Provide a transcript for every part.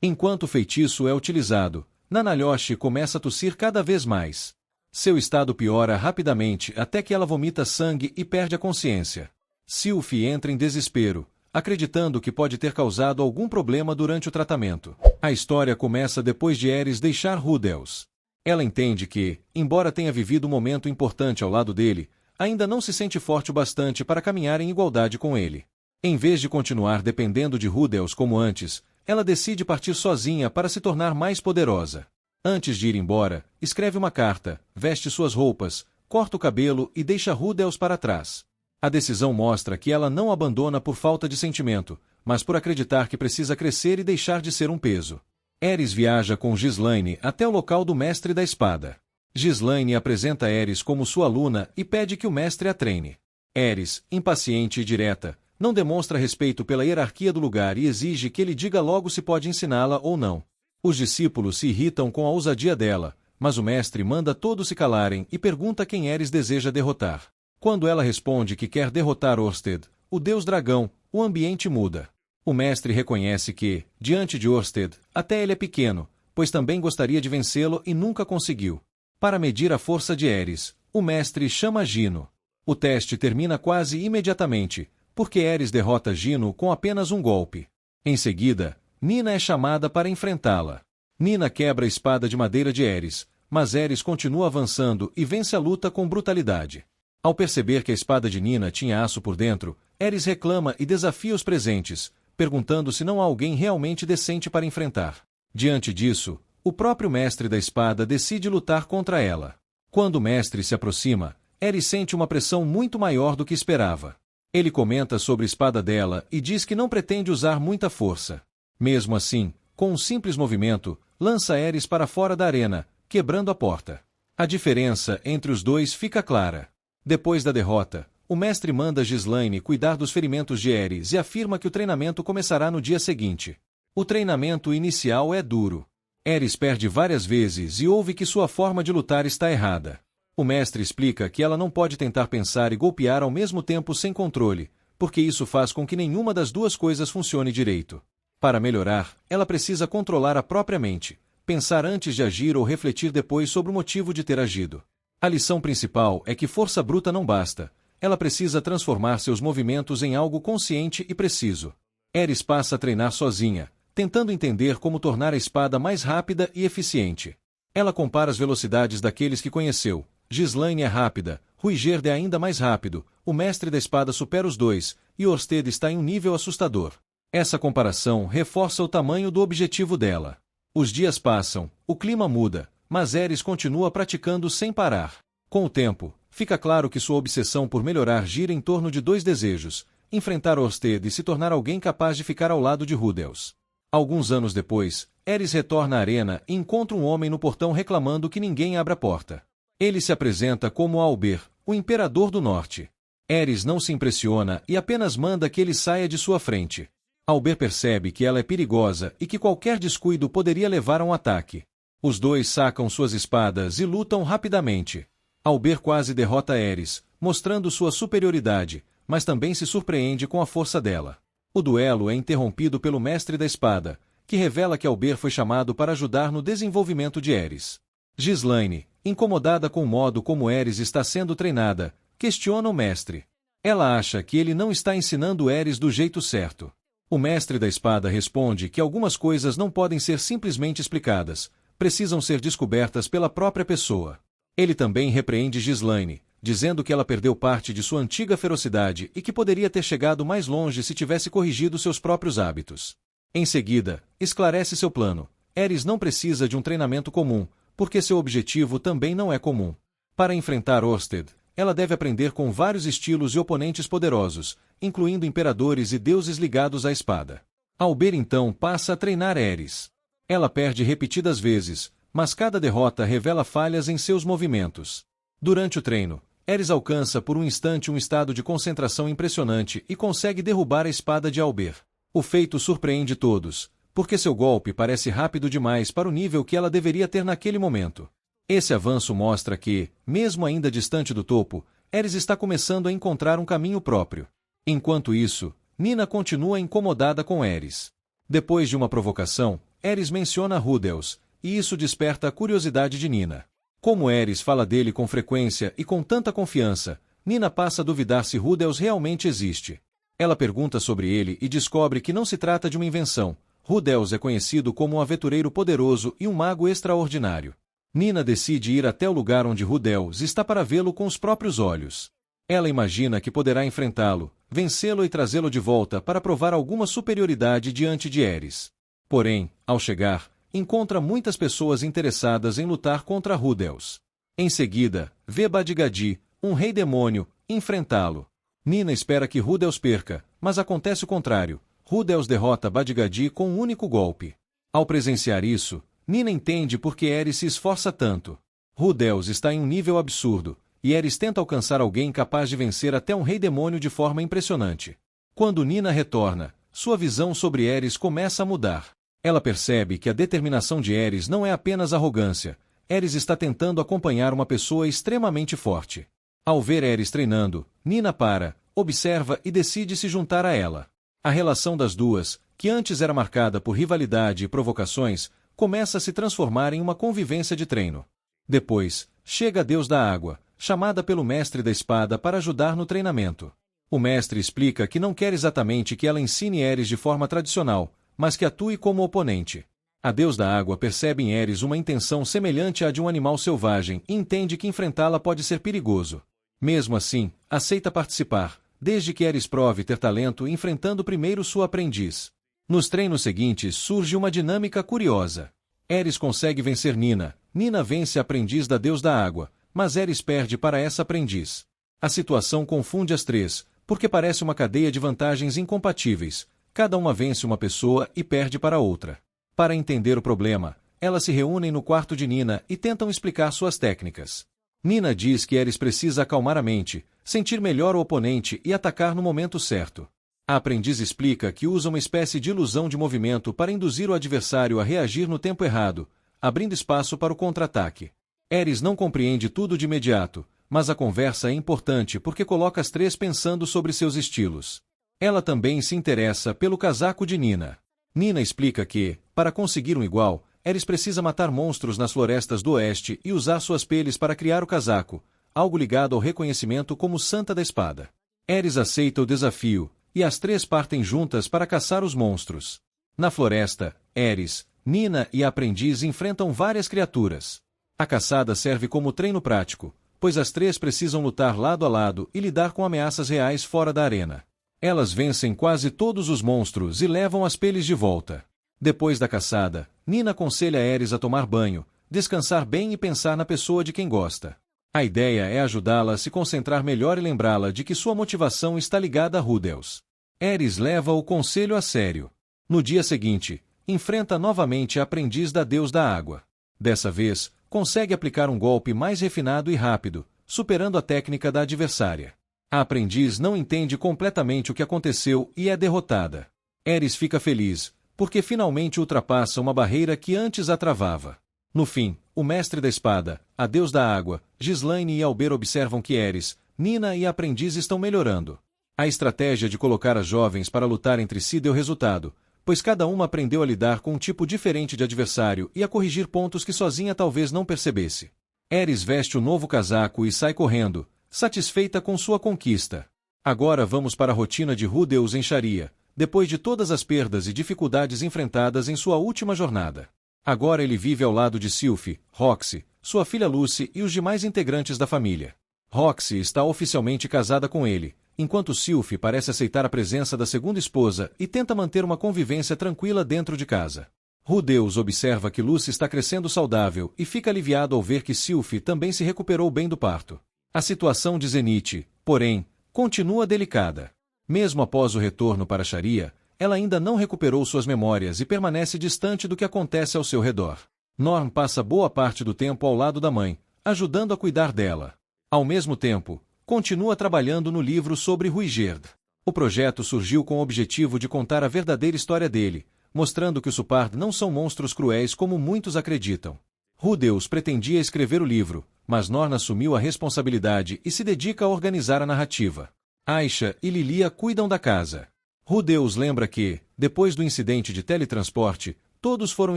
Enquanto o feitiço é utilizado, Nanalhosh começa a tossir cada vez mais. Seu estado piora rapidamente até que ela vomita sangue e perde a consciência. Sylphie entra em desespero, acreditando que pode ter causado algum problema durante o tratamento. A história começa depois de Aerys deixar Rudels. Ela entende que, embora tenha vivido um momento importante ao lado dele, ainda não se sente forte o bastante para caminhar em igualdade com ele. Em vez de continuar dependendo de Rudels como antes, ela decide partir sozinha para se tornar mais poderosa. Antes de ir embora, escreve uma carta, veste suas roupas, corta o cabelo e deixa Rudels para trás. A decisão mostra que ela não abandona por falta de sentimento, mas por acreditar que precisa crescer e deixar de ser um peso. Aerys viaja com Ghislaine até o local do Mestre da Espada. Ghislaine apresenta Aerys como sua aluna e pede que o mestre a treine. Aerys, impaciente e direta, não demonstra respeito pela hierarquia do lugar e exige que ele diga logo se pode ensiná-la ou não. Os discípulos se irritam com a ousadia dela, mas o mestre manda todos se calarem e pergunta quem Aerys deseja derrotar. Quando ela responde que quer derrotar Orsted, o deus dragão, o ambiente muda. O mestre reconhece que, diante de Orsted, até ele é pequeno, pois também gostaria de vencê-lo e nunca conseguiu. Para medir a força de Aerys, o mestre chama Gino. O teste termina quase imediatamente, porque Aerys derrota Gino com apenas um golpe. Em seguida, Nina é chamada para enfrentá-la. Nina quebra a espada de madeira de Aerys, mas Aerys continua avançando e vence a luta com brutalidade. Ao perceber que a espada de Nina tinha aço por dentro, Aerys reclama e desafia os presentes, perguntando se não há alguém realmente decente para enfrentar. Diante disso, o próprio mestre da espada decide lutar contra ela. Quando o mestre se aproxima, Aerys sente uma pressão muito maior do que esperava. Ele comenta sobre a espada dela e diz que não pretende usar muita força. Mesmo assim, com um simples movimento, lança Aerys para fora da arena, quebrando a porta. A diferença entre os dois fica clara. Depois da derrota, o mestre manda Ghislaine cuidar dos ferimentos de Aerys e afirma que o treinamento começará no dia seguinte. O treinamento inicial é duro. Aerys perde várias vezes e ouve que sua forma de lutar está errada. O mestre explica que ela não pode tentar pensar e golpear ao mesmo tempo sem controle, porque isso faz com que nenhuma das duas coisas funcione direito. Para melhorar, ela precisa controlar a própria mente, pensar antes de agir ou refletir depois sobre o motivo de ter agido. A lição principal é que força bruta não basta, ela precisa transformar seus movimentos em algo consciente e preciso. Aerys passa a treinar sozinha, tentando entender como tornar a espada mais rápida e eficiente. Ela compara as velocidades daqueles que conheceu. Ghislaine é rápida, Ruigerd é ainda mais rápido, o mestre da espada supera os dois, e Orsted está em um nível assustador. Essa comparação reforça o tamanho do objetivo dela. Os dias passam, o clima muda, mas Aerys continua praticando sem parar. Com o tempo, fica claro que sua obsessão por melhorar gira em torno de dois desejos: enfrentar Orsted e se tornar alguém capaz de ficar ao lado de Rudels. Alguns anos depois, Aerys retorna à arena e encontra um homem no portão reclamando que ninguém abre a porta. Ele se apresenta como Albert, o Imperador do Norte. Aerys não se impressiona e apenas manda que ele saia de sua frente. Albert percebe que ela é perigosa e que qualquer descuido poderia levar a um ataque. Os dois sacam suas espadas e lutam rapidamente. Albert quase derrota Aerys, mostrando sua superioridade, mas também se surpreende com a força dela. O duelo é interrompido pelo mestre da espada, que revela que Albert foi chamado para ajudar no desenvolvimento de Aerys. Ghislaine, incomodada com o modo como Aerys está sendo treinada, questiona o mestre. Ela acha que ele não está ensinando Aerys do jeito certo. O mestre da espada responde que algumas coisas não podem ser simplesmente explicadas, precisam ser descobertas pela própria pessoa. Ele também repreende Ghislaine, dizendo que ela perdeu parte de sua antiga ferocidade e que poderia ter chegado mais longe se tivesse corrigido seus próprios hábitos. Em seguida, esclarece seu plano. Aerys não precisa de um treinamento comum, porque seu objetivo também não é comum. Para enfrentar Orsted, ela deve aprender com vários estilos e oponentes poderosos, incluindo imperadores e deuses ligados à espada. Albert então passa a treinar Aerys. Ela perde repetidas vezes, mas cada derrota revela falhas em seus movimentos. Durante o treino, Aerys alcança por um instante um estado de concentração impressionante e consegue derrubar a espada de Albert. O feito surpreende todos, porque seu golpe parece rápido demais para o nível que ela deveria ter naquele momento. Esse avanço mostra que, mesmo ainda distante do topo, Aerys está começando a encontrar um caminho próprio. Enquanto isso, Nina continua incomodada com Aerys. Depois de uma provocação, Ares menciona Rudels, e isso desperta a curiosidade de Nina. Como Ares fala dele com frequência e com tanta confiança, Nina passa a duvidar se Rudels realmente existe. Ela pergunta sobre ele e descobre que não se trata de uma invenção. Rudels é conhecido como um aventureiro poderoso e um mago extraordinário. Nina decide ir até o lugar onde Rudels está para vê-lo com os próprios olhos. Ela imagina que poderá enfrentá-lo, vencê-lo e trazê-lo de volta para provar alguma superioridade diante de Ares. Porém, ao chegar, encontra muitas pessoas interessadas em lutar contra Rudels. Em seguida, vê Badgadi, um rei demônio, enfrentá-lo. Nina espera que Rudels perca, mas acontece o contrário. Rudels derrota Badgadi com um único golpe. Ao presenciar isso, Nina entende por que Ares se esforça tanto. Rudels está em um nível absurdo, e Ares tenta alcançar alguém capaz de vencer até um rei demônio de forma impressionante. Quando Nina retorna, sua visão sobre Ares começa a mudar. Ela percebe que a determinação de Ares não é apenas arrogância. Ares está tentando acompanhar uma pessoa extremamente forte. Ao ver Ares treinando, Nina para, observa e decide se juntar a ela. A relação das duas, que antes era marcada por rivalidade e provocações, começa a se transformar em uma convivência de treino. Depois, chega a Deus da Água, chamada pelo mestre da espada para ajudar no treinamento. O mestre explica que não quer exatamente que ela ensine Ares de forma tradicional, mas que atue como oponente. A Deus da Água percebe em Ares uma intenção semelhante à de um animal selvagem e entende que enfrentá-la pode ser perigoso. Mesmo assim, aceita participar, desde que Ares prove ter talento enfrentando primeiro sua aprendiz. Nos treinos seguintes surge uma dinâmica curiosa. Ares consegue vencer Nina. Nina vence a aprendiz da Deus da Água, mas Ares perde para essa aprendiz. A situação confunde as três, porque parece uma cadeia de vantagens incompatíveis. Cada uma vence uma pessoa e perde para outra. Para entender o problema, elas se reúnem no quarto de Nina e tentam explicar suas técnicas. Nina diz que Ares precisa acalmar a mente, sentir melhor o oponente e atacar no momento certo. A aprendiz explica que usa uma espécie de ilusão de movimento para induzir o adversário a reagir no tempo errado, abrindo espaço para o contra-ataque. Ares não compreende tudo de imediato, mas a conversa é importante porque coloca as três pensando sobre seus estilos. Ela também se interessa pelo casaco de Nina. Nina explica que, para conseguir um igual, Ares precisa matar monstros nas florestas do oeste e usar suas peles para criar o casaco, algo ligado ao reconhecimento como Santa da Espada. Ares aceita o desafio, e as três partem juntas para caçar os monstros. Na floresta, Ares, Nina e a aprendiz enfrentam várias criaturas. A caçada serve como treino prático, pois as três precisam lutar lado a lado e lidar com ameaças reais fora da arena. Elas vencem quase todos os monstros e levam as peles de volta. Depois da caçada, Nina aconselha Ares a tomar banho, descansar bem e pensar na pessoa de quem gosta. A ideia é ajudá-la a se concentrar melhor e lembrá-la de que sua motivação está ligada a Rudels. Ares leva o conselho a sério. No dia seguinte, enfrenta novamente a aprendiz da Deus da Água. Dessa vez, consegue aplicar um golpe mais refinado e rápido, superando a técnica da adversária. A aprendiz não entende completamente o que aconteceu e é derrotada. Ares fica feliz, porque finalmente ultrapassa uma barreira que antes a travava. No fim, o mestre da espada, a Deus da Água, Ghislaine e Alber observam que Ares, Nina e a aprendiz estão melhorando. A estratégia de colocar as jovens para lutar entre si deu resultado, pois cada uma aprendeu a lidar com um tipo diferente de adversário e a corrigir pontos que sozinha talvez não percebesse. Ares veste o novo casaco e sai correndo, satisfeita com sua conquista. Agora vamos para a rotina de Rudels em Sharia, depois de todas as perdas e dificuldades enfrentadas em sua última jornada. Agora ele vive ao lado de Sylphie, Roxy, sua filha Lucy e os demais integrantes da família. Roxy está oficialmente casada com ele, enquanto Sylphie parece aceitar a presença da segunda esposa e tenta manter uma convivência tranquila dentro de casa. Rudels observa que Lucy está crescendo saudável e fica aliviado ao ver que Sylphie também se recuperou bem do parto. A situação de Zenith, porém, continua delicada. Mesmo após o retorno para Sharia, ela ainda não recuperou suas memórias e permanece distante do que acontece ao seu redor. Norm passa boa parte do tempo ao lado da mãe, ajudando a cuidar dela. Ao mesmo tempo, continua trabalhando no livro sobre Ruigerd. O projeto surgiu com o objetivo de contar a verdadeira história dele, mostrando que os Supard não são monstros cruéis como muitos acreditam. Rudels pretendia escrever o livro, mas Norn assumiu a responsabilidade e se dedica a organizar a narrativa. Aisha e Lilia cuidam da casa. Rudels lembra que, depois do incidente de teletransporte, todos foram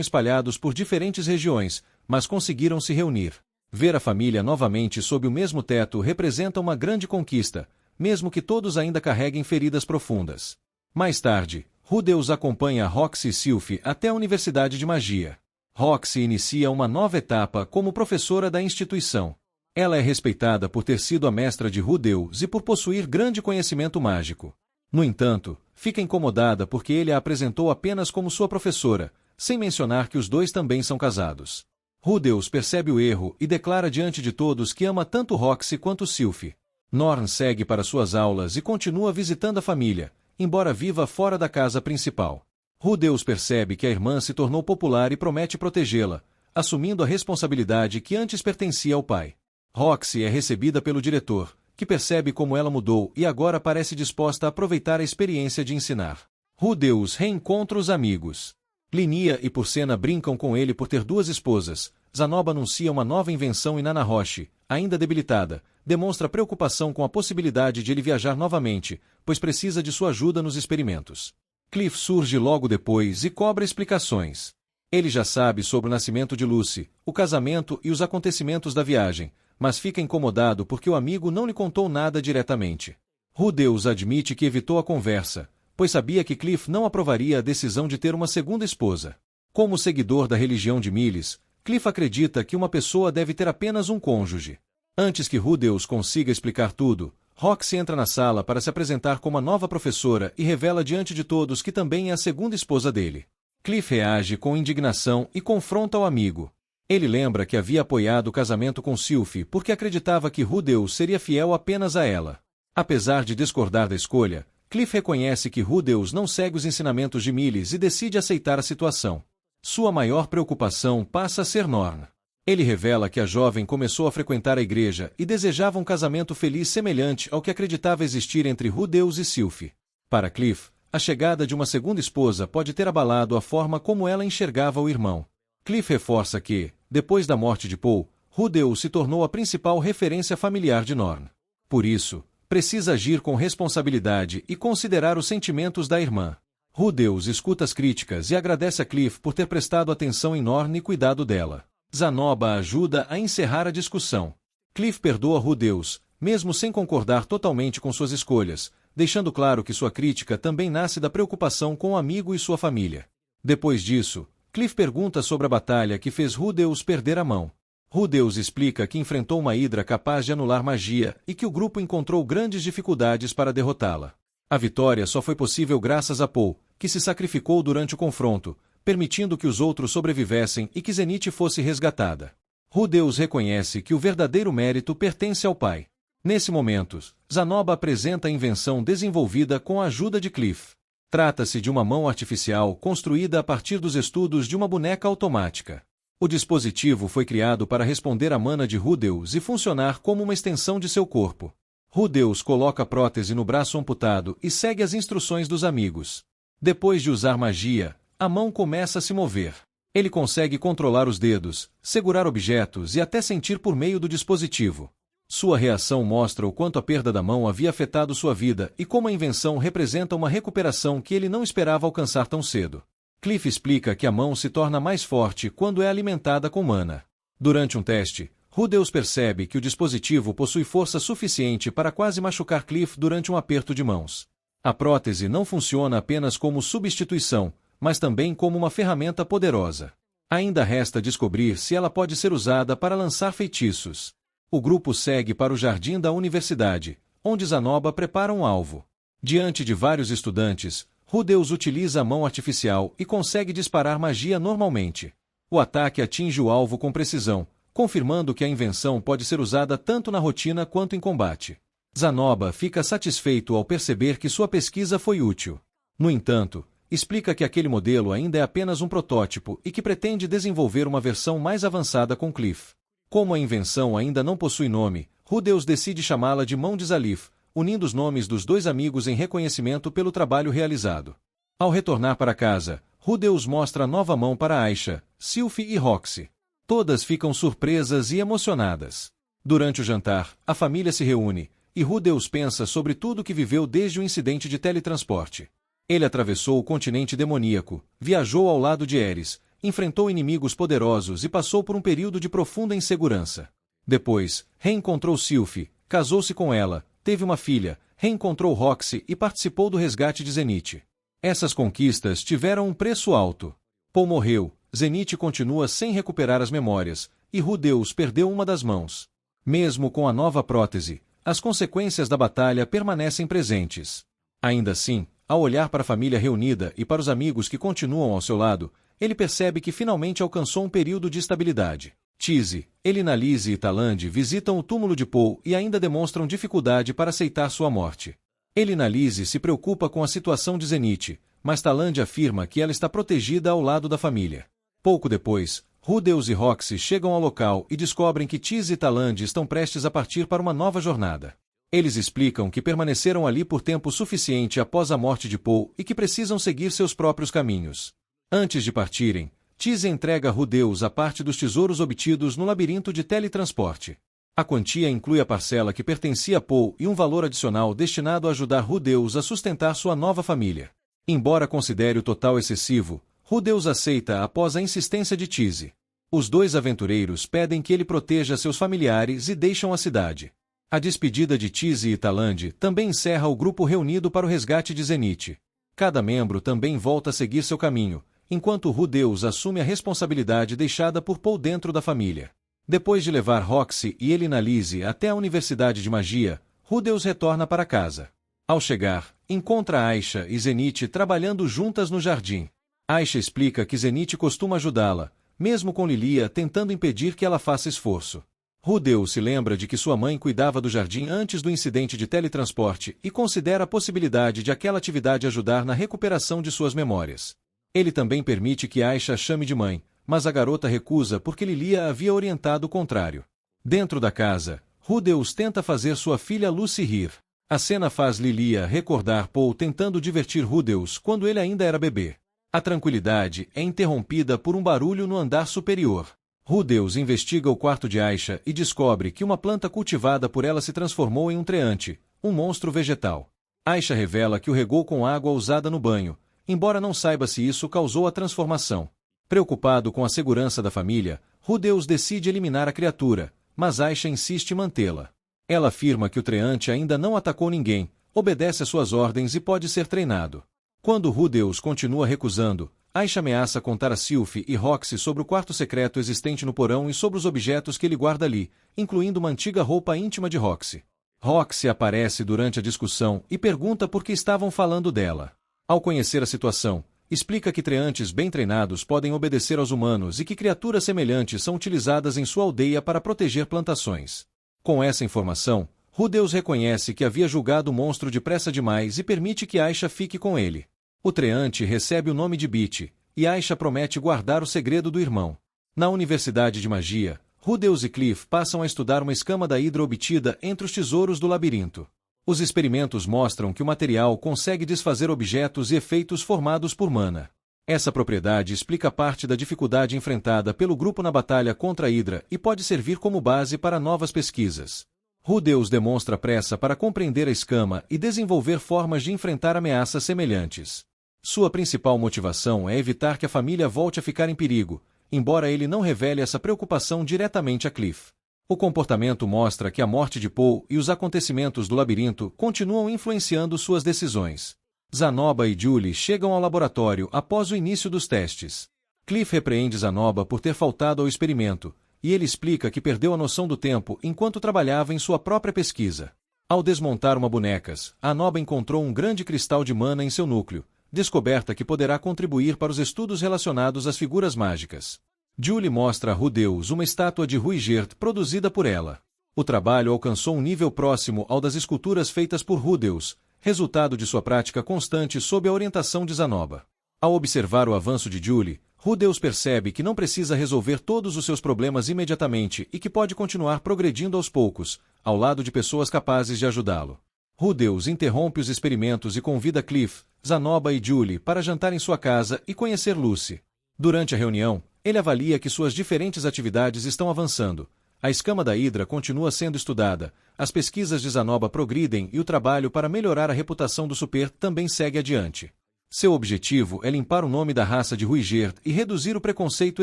espalhados por diferentes regiões, mas conseguiram se reunir. Ver a família novamente sob o mesmo teto representa uma grande conquista, mesmo que todos ainda carreguem feridas profundas. Mais tarde, Rudeus acompanha Roxy e Sylphie até a Universidade de Magia. Roxy inicia uma nova etapa como professora da instituição. Ela é respeitada por ter sido a mestra de Rudeus e por possuir grande conhecimento mágico. No entanto, fica incomodada porque ele a apresentou apenas como sua professora, sem mencionar que os dois também são casados. Rudeus percebe o erro e declara diante de todos que ama tanto Roxy quanto Sylphie. Norn segue para suas aulas e continua visitando a família, embora viva fora da casa principal. Rudeus percebe que a irmã se tornou popular e promete protegê-la, assumindo a responsabilidade que antes pertencia ao pai. Roxy é recebida pelo diretor, que percebe como ela mudou e agora parece disposta a aproveitar a experiência de ensinar. Rudeus reencontra os amigos. Linia e Purcena brincam com ele por ter duas esposas. Zanoba anuncia uma nova invenção e Nanahoshi, ainda debilitada, demonstra preocupação com a possibilidade de ele viajar novamente, pois precisa de sua ajuda nos experimentos. Cliff surge logo depois e cobra explicações. Ele já sabe sobre o nascimento de Lucy, o casamento e os acontecimentos da viagem, mas fica incomodado porque o amigo não lhe contou nada diretamente. Rudeus admite que evitou a conversa, pois sabia que Cliff não aprovaria a decisão de ter uma segunda esposa. Como seguidor da religião de Miles, Cliff acredita que uma pessoa deve ter apenas um cônjuge. Antes que Rudeus consiga explicar tudo, Roxy entra na sala para se apresentar como a nova professora e revela diante de todos que também é a segunda esposa dele. Cliff reage com indignação e confronta o amigo. Ele lembra que havia apoiado o casamento com Sylphie porque acreditava que Rudeus seria fiel apenas a ela. Apesar de discordar da escolha, Cliff reconhece que Rudeus não segue os ensinamentos de Miles e decide aceitar a situação. Sua maior preocupação passa a ser Norn. Ele revela que a jovem começou a frequentar a igreja e desejava um casamento feliz semelhante ao que acreditava existir entre Rudeus e Sylphie. Para Cliff, a chegada de uma segunda esposa pode ter abalado a forma como ela enxergava o irmão. Cliff reforça que, depois da morte de Paul, Rudeus se tornou a principal referência familiar de Norn. Por isso, precisa agir com responsabilidade e considerar os sentimentos da irmã. Rudeus escuta as críticas e agradece a Cliff por ter prestado atenção em Norn e cuidado dela. Zanoba ajuda a encerrar a discussão. Cliff perdoa Rudeus, mesmo sem concordar totalmente com suas escolhas, deixando claro que sua crítica também nasce da preocupação com o amigo e sua família. Depois disso, Cliff pergunta sobre a batalha que fez Rudeus perder a mão. Rudeus explica que enfrentou uma hidra capaz de anular magia e que o grupo encontrou grandes dificuldades para derrotá-la. A vitória só foi possível graças a Paul, que se sacrificou durante o confronto, permitindo que os outros sobrevivessem e que Zenith fosse resgatada. Rudeus reconhece que o verdadeiro mérito pertence ao pai. Nesse momento, Zanoba apresenta a invenção desenvolvida com a ajuda de Cliff. Trata-se de uma mão artificial construída a partir dos estudos de uma boneca automática. O dispositivo foi criado para responder à mana de Rudeus e funcionar como uma extensão de seu corpo. Rudeus coloca a prótese no braço amputado e segue as instruções dos amigos. Depois de usar magia, a mão começa a se mover. Ele consegue controlar os dedos, segurar objetos e até sentir por meio do dispositivo. Sua reação mostra o quanto a perda da mão havia afetado sua vida e como a invenção representa uma recuperação que ele não esperava alcançar tão cedo. Cliff explica que a mão se torna mais forte quando é alimentada com mana. Durante um teste, Rudeus percebe que o dispositivo possui força suficiente para quase machucar Cliff durante um aperto de mãos. A prótese não funciona apenas como substituição, mas também como uma ferramenta poderosa. Ainda resta descobrir se ela pode ser usada para lançar feitiços. O grupo segue para o jardim da universidade, onde Zanoba prepara um alvo. Diante de vários estudantes, Rudeus utiliza a mão artificial e consegue disparar magia normalmente. O ataque atinge o alvo com precisão, confirmando que a invenção pode ser usada tanto na rotina quanto em combate. Zanoba fica satisfeito ao perceber que sua pesquisa foi útil. No entanto, explica que aquele modelo ainda é apenas um protótipo e que pretende desenvolver uma versão mais avançada com Cliff. Como a invenção ainda não possui nome, Rudeus decide chamá-la de Mão de Zalif, unindo os nomes dos dois amigos em reconhecimento pelo trabalho realizado. Ao retornar para casa, Rudeus mostra a nova mão para Aisha, Sylphie e Roxy. Todas ficam surpresas e emocionadas. Durante o jantar, a família se reúne, e Rudeus pensa sobre tudo o que viveu desde o incidente de teletransporte. Ele atravessou o continente demoníaco, viajou ao lado de Ares, enfrentou inimigos poderosos e passou por um período de profunda insegurança. Depois, reencontrou Sylph, casou-se com ela, teve uma filha, reencontrou Roxy e participou do resgate de Zenith. Essas conquistas tiveram um preço alto. Paul morreu, Zenith continua sem recuperar as memórias, e Rudeus perdeu uma das mãos. Mesmo com a nova prótese, as consequências da batalha permanecem presentes. Ainda assim, ao olhar para a família reunida e para os amigos que continuam ao seu lado, ele percebe que finalmente alcançou um período de estabilidade. Tise, Elinalise e Taland visitam o túmulo de Paul e ainda demonstram dificuldade para aceitar sua morte. Elinalise se preocupa com a situação de Zenith, mas Taland afirma que ela está protegida ao lado da família. Pouco depois, Rudeus e Roxy chegam ao local e descobrem que Tise e Taland estão prestes a partir para uma nova jornada. Eles explicam que permaneceram ali por tempo suficiente após a morte de Paul e que precisam seguir seus próprios caminhos. Antes de partirem, Tise entrega a Rudeus a parte dos tesouros obtidos no labirinto de teletransporte. A quantia inclui a parcela que pertencia a Paul e um valor adicional destinado a ajudar Rudeus a sustentar sua nova família. Embora considere o total excessivo, Rudeus aceita após a insistência de Tise. Os dois aventureiros pedem que ele proteja seus familiares e deixam a cidade. A despedida de Tise e Taland também encerra o grupo reunido para o resgate de Zenith. Cada membro também volta a seguir seu caminho, enquanto Rudeus assume a responsabilidade deixada por Paul dentro da família. Depois de levar Roxy e Elinalise até a Universidade de Magia, Rudeus retorna para casa. Ao chegar, encontra Aisha e Zenith trabalhando juntas no jardim. Aisha explica que Zenith costuma ajudá-la, mesmo com Lilia tentando impedir que ela faça esforço. Rudeus se lembra de que sua mãe cuidava do jardim antes do incidente de teletransporte e considera a possibilidade de aquela atividade ajudar na recuperação de suas memórias. Ele também permite que Aisha a chame de mãe, mas a garota recusa porque Lilia havia orientado o contrário. Dentro da casa, Rudeus tenta fazer sua filha Lucy rir. A cena faz Lilia recordar Paul tentando divertir Rudeus quando ele ainda era bebê. A tranquilidade é interrompida por um barulho no andar superior. Rudeus investiga o quarto de Aisha e descobre que uma planta cultivada por ela se transformou em um treante, um monstro vegetal. Aisha revela que o regou com água usada no banho, embora não saiba se isso causou a transformação. Preocupado com a segurança da família, Rudeus decide eliminar a criatura, mas Aisha insiste em mantê-la. Ela afirma que o treante ainda não atacou ninguém, obedece às suas ordens e pode ser treinado. Quando Rudeus continua recusando, Aisha ameaça contar a Sylph e Roxy sobre o quarto secreto existente no porão e sobre os objetos que ele guarda ali, incluindo uma antiga roupa íntima de Roxy. Roxy aparece durante a discussão e pergunta por que estavam falando dela. Ao conhecer a situação, explica que treantes bem treinados podem obedecer aos humanos e que criaturas semelhantes são utilizadas em sua aldeia para proteger plantações. Com essa informação, Rudeus reconhece que havia julgado o monstro depressa demais e permite que Aisha fique com ele. O treante recebe o nome de Beat, e Aisha promete guardar o segredo do irmão. Na Universidade de Magia, Rudeus e Cliff passam a estudar uma escama da Hidra obtida entre os tesouros do labirinto. Os experimentos mostram que o material consegue desfazer objetos e efeitos formados por mana. Essa propriedade explica parte da dificuldade enfrentada pelo grupo na batalha contra a Hidra e pode servir como base para novas pesquisas. Rudeus demonstra pressa para compreender a escama e desenvolver formas de enfrentar ameaças semelhantes. Sua principal motivação é evitar que a família volte a ficar em perigo, embora ele não revele essa preocupação diretamente a Cliff. O comportamento mostra que a morte de Paul e os acontecimentos do labirinto continuam influenciando suas decisões. Zanoba e Julie chegam ao laboratório após o início dos testes. Cliff repreende Zanoba por ter faltado ao experimento, e ele explica que perdeu a noção do tempo enquanto trabalhava em sua própria pesquisa. Ao desmontar uma bonecas, Zanoba encontrou um grande cristal de mana em seu núcleo, descoberta que poderá contribuir para os estudos relacionados às figuras mágicas. Julie mostra a Rudeus uma estátua de Ruigert produzida por ela. O trabalho alcançou um nível próximo ao das esculturas feitas por Rudeus, resultado de sua prática constante sob a orientação de Zanoba. Ao observar o avanço de Julie, Rudeus percebe que não precisa resolver todos os seus problemas imediatamente e que pode continuar progredindo aos poucos, ao lado de pessoas capazes de ajudá-lo. Rudeus interrompe os experimentos e convida Cliff, Zanoba e Julie para jantar em sua casa e conhecer Lucy. Durante a reunião, ele avalia que suas diferentes atividades estão avançando. A escama da Hidra continua sendo estudada, as pesquisas de Zanoba progridem e o trabalho para melhorar a reputação do Super também segue adiante. Seu objetivo é limpar o nome da raça de Ruigerd e reduzir o preconceito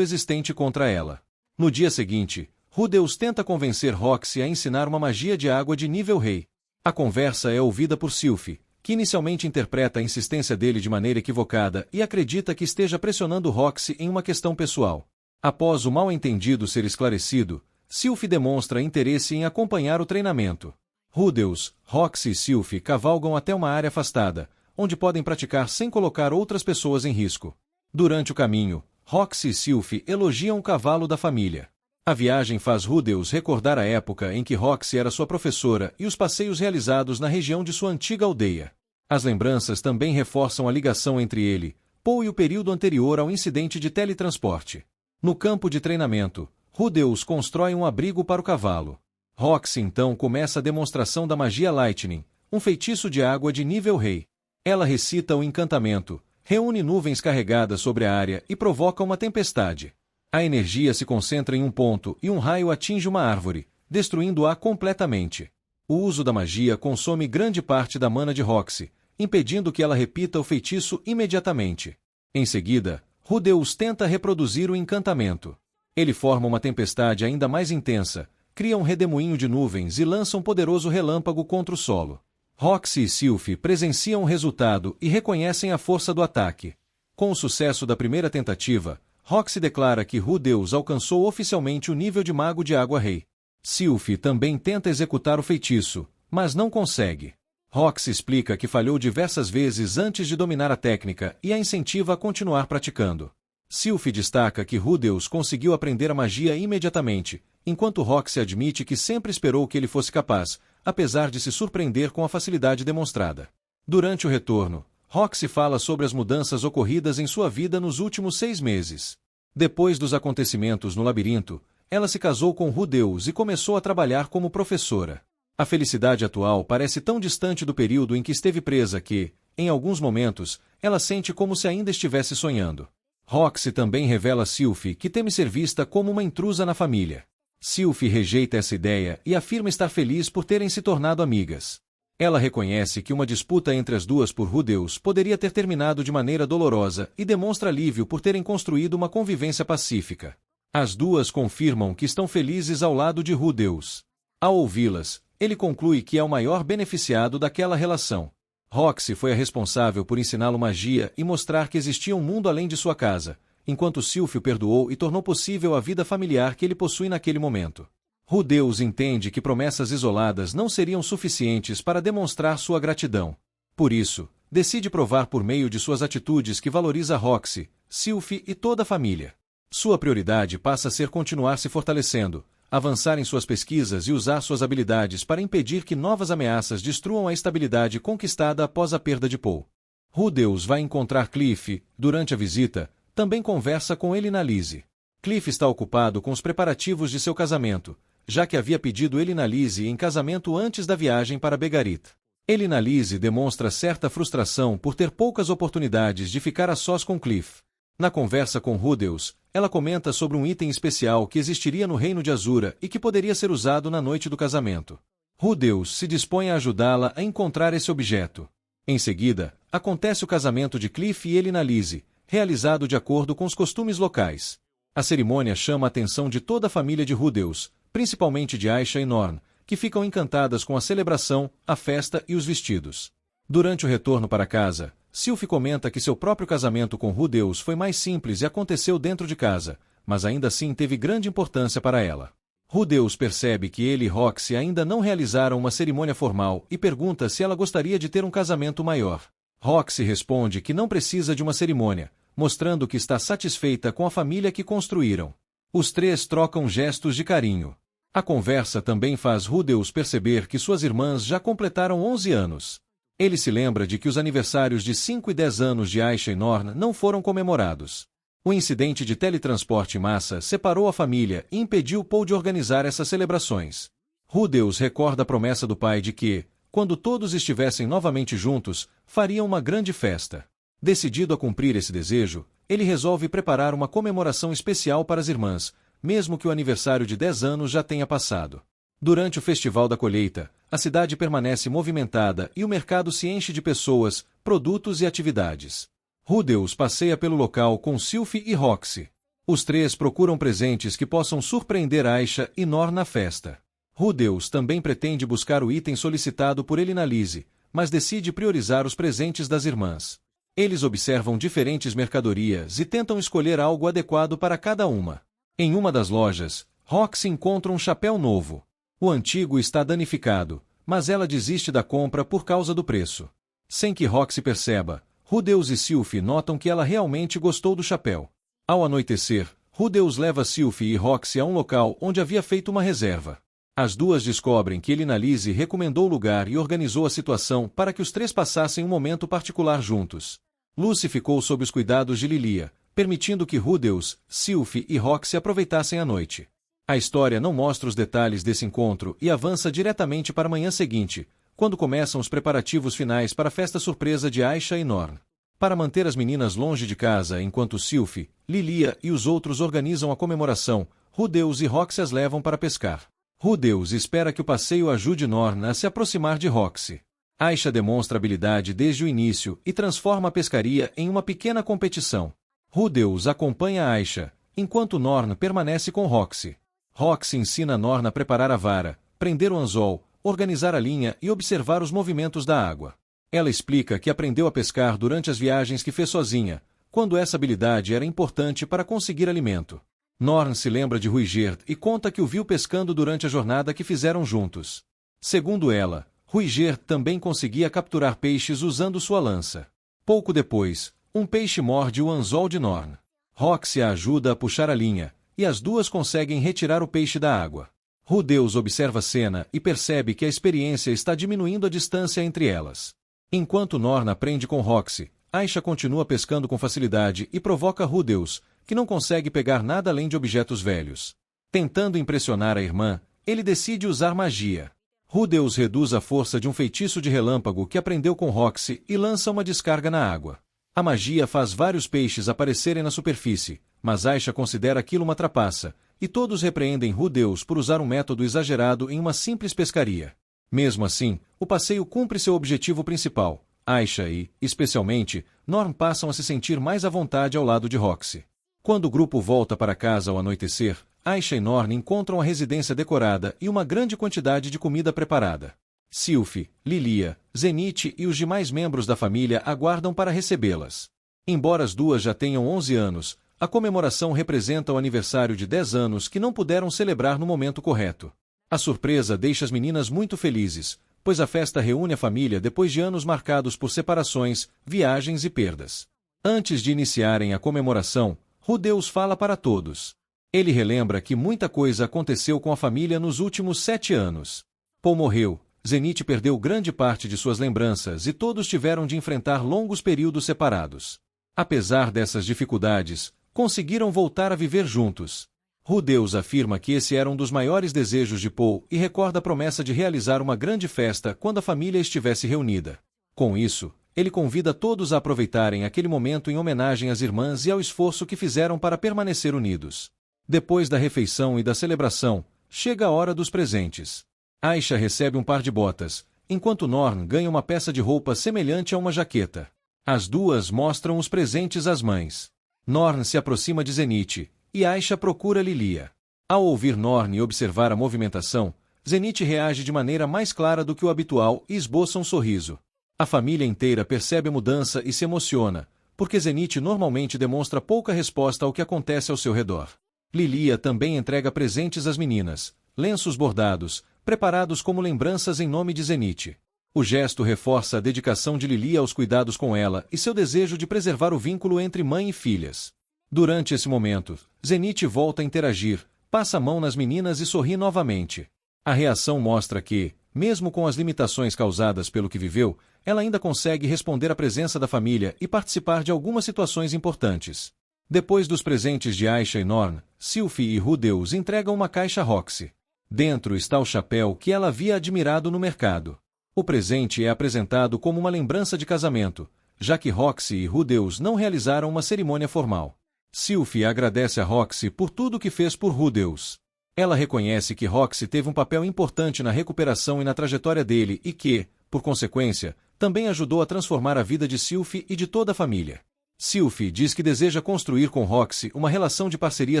existente contra ela. No dia seguinte, Rudeus tenta convencer Roxy a ensinar uma magia de água de nível rei. A conversa é ouvida por Sylphie, que inicialmente interpreta a insistência dele de maneira equivocada e acredita que esteja pressionando Roxy em uma questão pessoal. Após o mal-entendido ser esclarecido, Sylphie demonstra interesse em acompanhar o treinamento. Rudeus, Roxy e Sylphie cavalgam até uma área afastada, onde podem praticar sem colocar outras pessoas em risco. Durante o caminho, Roxy e Sylphie elogiam o cavalo da família. A viagem faz Rudeus recordar a época em que Roxy era sua professora e os passeios realizados na região de sua antiga aldeia. As lembranças também reforçam a ligação entre ele, Poe e o período anterior ao incidente de teletransporte. No campo de treinamento, Rudeus constrói um abrigo para o cavalo. Roxy então começa a demonstração da magia Lightning, um feitiço de água de nível rei. Ela recita o encantamento, reúne nuvens carregadas sobre a área e provoca uma tempestade. A energia se concentra em um ponto e um raio atinge uma árvore, destruindo-a completamente. O uso da magia consome grande parte da mana de Roxy, impedindo que ela repita o feitiço imediatamente. Em seguida, Rudeus tenta reproduzir o encantamento. Ele forma uma tempestade ainda mais intensa, cria um redemoinho de nuvens e lança um poderoso relâmpago contra o solo. Roxy e Sylphie presenciam o resultado e reconhecem a força do ataque. Com o sucesso da primeira tentativa, Roxy declara que Rudeus alcançou oficialmente o nível de mago de água rei. Sylphie também tenta executar o feitiço, mas não consegue. Roxy explica que falhou diversas vezes antes de dominar a técnica e a incentiva a continuar praticando. Sylphie destaca que Rudeus conseguiu aprender a magia imediatamente, enquanto Roxy admite que sempre esperou que ele fosse capaz, apesar de se surpreender com a facilidade demonstrada. Durante o retorno, Roxy fala sobre as mudanças ocorridas em sua vida nos últimos 6 meses. Depois dos acontecimentos no labirinto, ela se casou com Rudeus e começou a trabalhar como professora. A felicidade atual parece tão distante do período em que esteve presa que, em alguns momentos, ela sente como se ainda estivesse sonhando. Roxy também revela a Sylphie que teme ser vista como uma intrusa na família. Sylphie rejeita essa ideia e afirma estar feliz por terem se tornado amigas. Ela reconhece que uma disputa entre as duas por Rudeus poderia ter terminado de maneira dolorosa e demonstra alívio por terem construído uma convivência pacífica. As duas confirmam que estão felizes ao lado de Rudeus. Ao ouvi-las, ele conclui que é o maior beneficiado daquela relação. Roxy foi a responsável por ensiná-lo magia e mostrar que existia um mundo além de sua casa, enquanto Sylphie o perdoou e tornou possível a vida familiar que ele possui naquele momento. Rudeus entende que promessas isoladas não seriam suficientes para demonstrar sua gratidão. Por isso, decide provar por meio de suas atitudes que valoriza Roxy, Sylphie e toda a família. Sua prioridade passa a ser continuar se fortalecendo, avançar em suas pesquisas e usar suas habilidades para impedir que novas ameaças destruam a estabilidade conquistada após a perda de Poe. Rudeus vai encontrar Cliff. Durante a visita, também conversa com Elinalise. Cliff está ocupado com os preparativos de seu casamento, já que havia pedido Elinalise em casamento antes da viagem para Begarit. Elinalise demonstra certa frustração por ter poucas oportunidades de ficar a sós com Cliff. Na conversa com Rudeus, ela comenta sobre um item especial que existiria no reino de Azura e que poderia ser usado na noite do casamento. Rudeus se dispõe a ajudá-la a encontrar esse objeto. Em seguida, acontece o casamento de Cliff e Elinalise, realizado de acordo com os costumes locais. A cerimônia chama a atenção de toda a família de Rudeus, principalmente de Aisha e Norn, que ficam encantadas com a celebração, a festa e os vestidos. Durante o retorno para casa, Sylphie comenta que seu próprio casamento com Rudeus foi mais simples e aconteceu dentro de casa, mas ainda assim teve grande importância para ela. Rudeus percebe que ele e Roxy ainda não realizaram uma cerimônia formal e pergunta se ela gostaria de ter um casamento maior. Roxy responde que não precisa de uma cerimônia, mostrando que está satisfeita com a família que construíram. Os três trocam gestos de carinho. A conversa também faz Rudeus perceber que suas irmãs já completaram 11 anos. Ele se lembra de que os aniversários de 5 e 10 anos de Aisha e Norn não foram comemorados. O incidente de teletransporte em massa separou a família e impediu Poe de organizar essas celebrações. Rudeus recorda a promessa do pai de que, quando todos estivessem novamente juntos, fariam uma grande festa. Decidido a cumprir esse desejo, ele resolve preparar uma comemoração especial para as irmãs, mesmo que o aniversário de 10 anos já tenha passado. Durante o Festival da Colheita, a cidade permanece movimentada e o mercado se enche de pessoas, produtos e atividades. Rudeus passeia pelo local com Sylphie e Roxy. Os três procuram presentes que possam surpreender Aisha e Norn na festa. Rudeus também pretende buscar o item solicitado por Elinalise, mas decide priorizar os presentes das irmãs. Eles observam diferentes mercadorias e tentam escolher algo adequado para cada uma. Em uma das lojas, Roxy encontra um chapéu novo. O antigo está danificado, mas ela desiste da compra por causa do preço. Sem que Roxy perceba, Rudeus e Sylphie notam que ela realmente gostou do chapéu. Ao anoitecer, Rudeus leva Sylphie e Roxy a um local onde havia feito uma reserva. As duas descobrem que Elinalise recomendou o lugar e organizou a situação para que os três passassem um momento particular juntos. Lucy ficou sob os cuidados de Lilia, permitindo que Rudeus, Sylphie e Roxy aproveitassem a noite. A história não mostra os detalhes desse encontro e avança diretamente para a manhã seguinte, quando começam os preparativos finais para a festa surpresa de Aisha e Norn. Para manter as meninas longe de casa enquanto Sylphie, Lilia e os outros organizam a comemoração, Rudeus e Roxy as levam para pescar. Rudeus espera que o passeio ajude Norn a se aproximar de Roxy. Aisha demonstra habilidade desde o início e transforma a pescaria em uma pequena competição. Rudeus acompanha Aisha, enquanto Norn permanece com Roxy. Roxy ensina Norn a preparar a vara, prender o anzol, organizar a linha e observar os movimentos da água. Ela explica que aprendeu a pescar durante as viagens que fez sozinha, quando essa habilidade era importante para conseguir alimento. Norn se lembra de Ruigerd e conta que o viu pescando durante a jornada que fizeram juntos. Segundo ela, Ruigerd também conseguia capturar peixes usando sua lança. Pouco depois, um peixe morde o anzol de Norn. Roxy a ajuda a puxar a linha, e as duas conseguem retirar o peixe da água. Rudeus observa a cena e percebe que a experiência está diminuindo a distância entre elas. Enquanto Norn aprende com Roxy, Aisha continua pescando com facilidade e provoca Rudeus, que não consegue pegar nada além de objetos velhos. Tentando impressionar a irmã, ele decide usar magia. Rudeus reduz a força de um feitiço de relâmpago que aprendeu com Roxy e lança uma descarga na água. A magia faz vários peixes aparecerem na superfície, mas Aisha considera aquilo uma trapaça, e todos repreendem Rudeus por usar um método exagerado em uma simples pescaria. Mesmo assim, o passeio cumpre seu objetivo principal. Aisha e, especialmente, Norn passam a se sentir mais à vontade ao lado de Roxy. Quando o grupo volta para casa ao anoitecer, Aisha e Norn encontram a residência decorada e uma grande quantidade de comida preparada. Sylphie, Lilia, Zenith e os demais membros da família aguardam para recebê-las. Embora as duas já tenham 11 anos, a comemoração representa o aniversário de 10 anos que não puderam celebrar no momento correto. A surpresa deixa as meninas muito felizes, pois a festa reúne a família depois de anos marcados por separações, viagens e perdas. Antes de iniciarem a comemoração, Rudeus fala para todos. Ele relembra que muita coisa aconteceu com a família nos últimos 7 anos. Paul morreu, Zenith perdeu grande parte de suas lembranças e todos tiveram de enfrentar longos períodos separados. Apesar dessas dificuldades, conseguiram voltar a viver juntos. Rudeus afirma que esse era um dos maiores desejos de Paul e recorda a promessa de realizar uma grande festa quando a família estivesse reunida. Com isso, ele convida todos a aproveitarem aquele momento em homenagem às irmãs e ao esforço que fizeram para permanecer unidos. Depois da refeição e da celebração, chega a hora dos presentes. Aisha recebe um par de botas, enquanto Norn ganha uma peça de roupa semelhante a uma jaqueta. As duas mostram os presentes às mães. Norn se aproxima de Zenith, e Aisha procura Lilia. Ao ouvir Norn e observar a movimentação, Zenith reage de maneira mais clara do que o habitual e esboça um sorriso. A família inteira percebe a mudança e se emociona, porque Zenith normalmente demonstra pouca resposta ao que acontece ao seu redor. Lilia também entrega presentes às meninas, lenços bordados, preparados como lembranças em nome de Zenith. O gesto reforça a dedicação de Lilia aos cuidados com ela e seu desejo de preservar o vínculo entre mãe e filhas. Durante esse momento, Zenith volta a interagir, passa a mão nas meninas e sorri novamente. A reação mostra que, mesmo com as limitações causadas pelo que viveu, ela ainda consegue responder à presença da família e participar de algumas situações importantes. Depois dos presentes de Aisha e Norn, Sylphie e Rudeus entregam uma caixa a Roxy. Dentro está o chapéu que ela havia admirado no mercado. O presente é apresentado como uma lembrança de casamento, já que Roxy e Rudeus não realizaram uma cerimônia formal. Sylphie agradece a Roxy por tudo que fez por Rudeus. Ela reconhece que Roxy teve um papel importante na recuperação e na trajetória dele e que, por consequência, também ajudou a transformar a vida de Sylphie e de toda a família. Sylvie diz que deseja construir com Roxy uma relação de parceria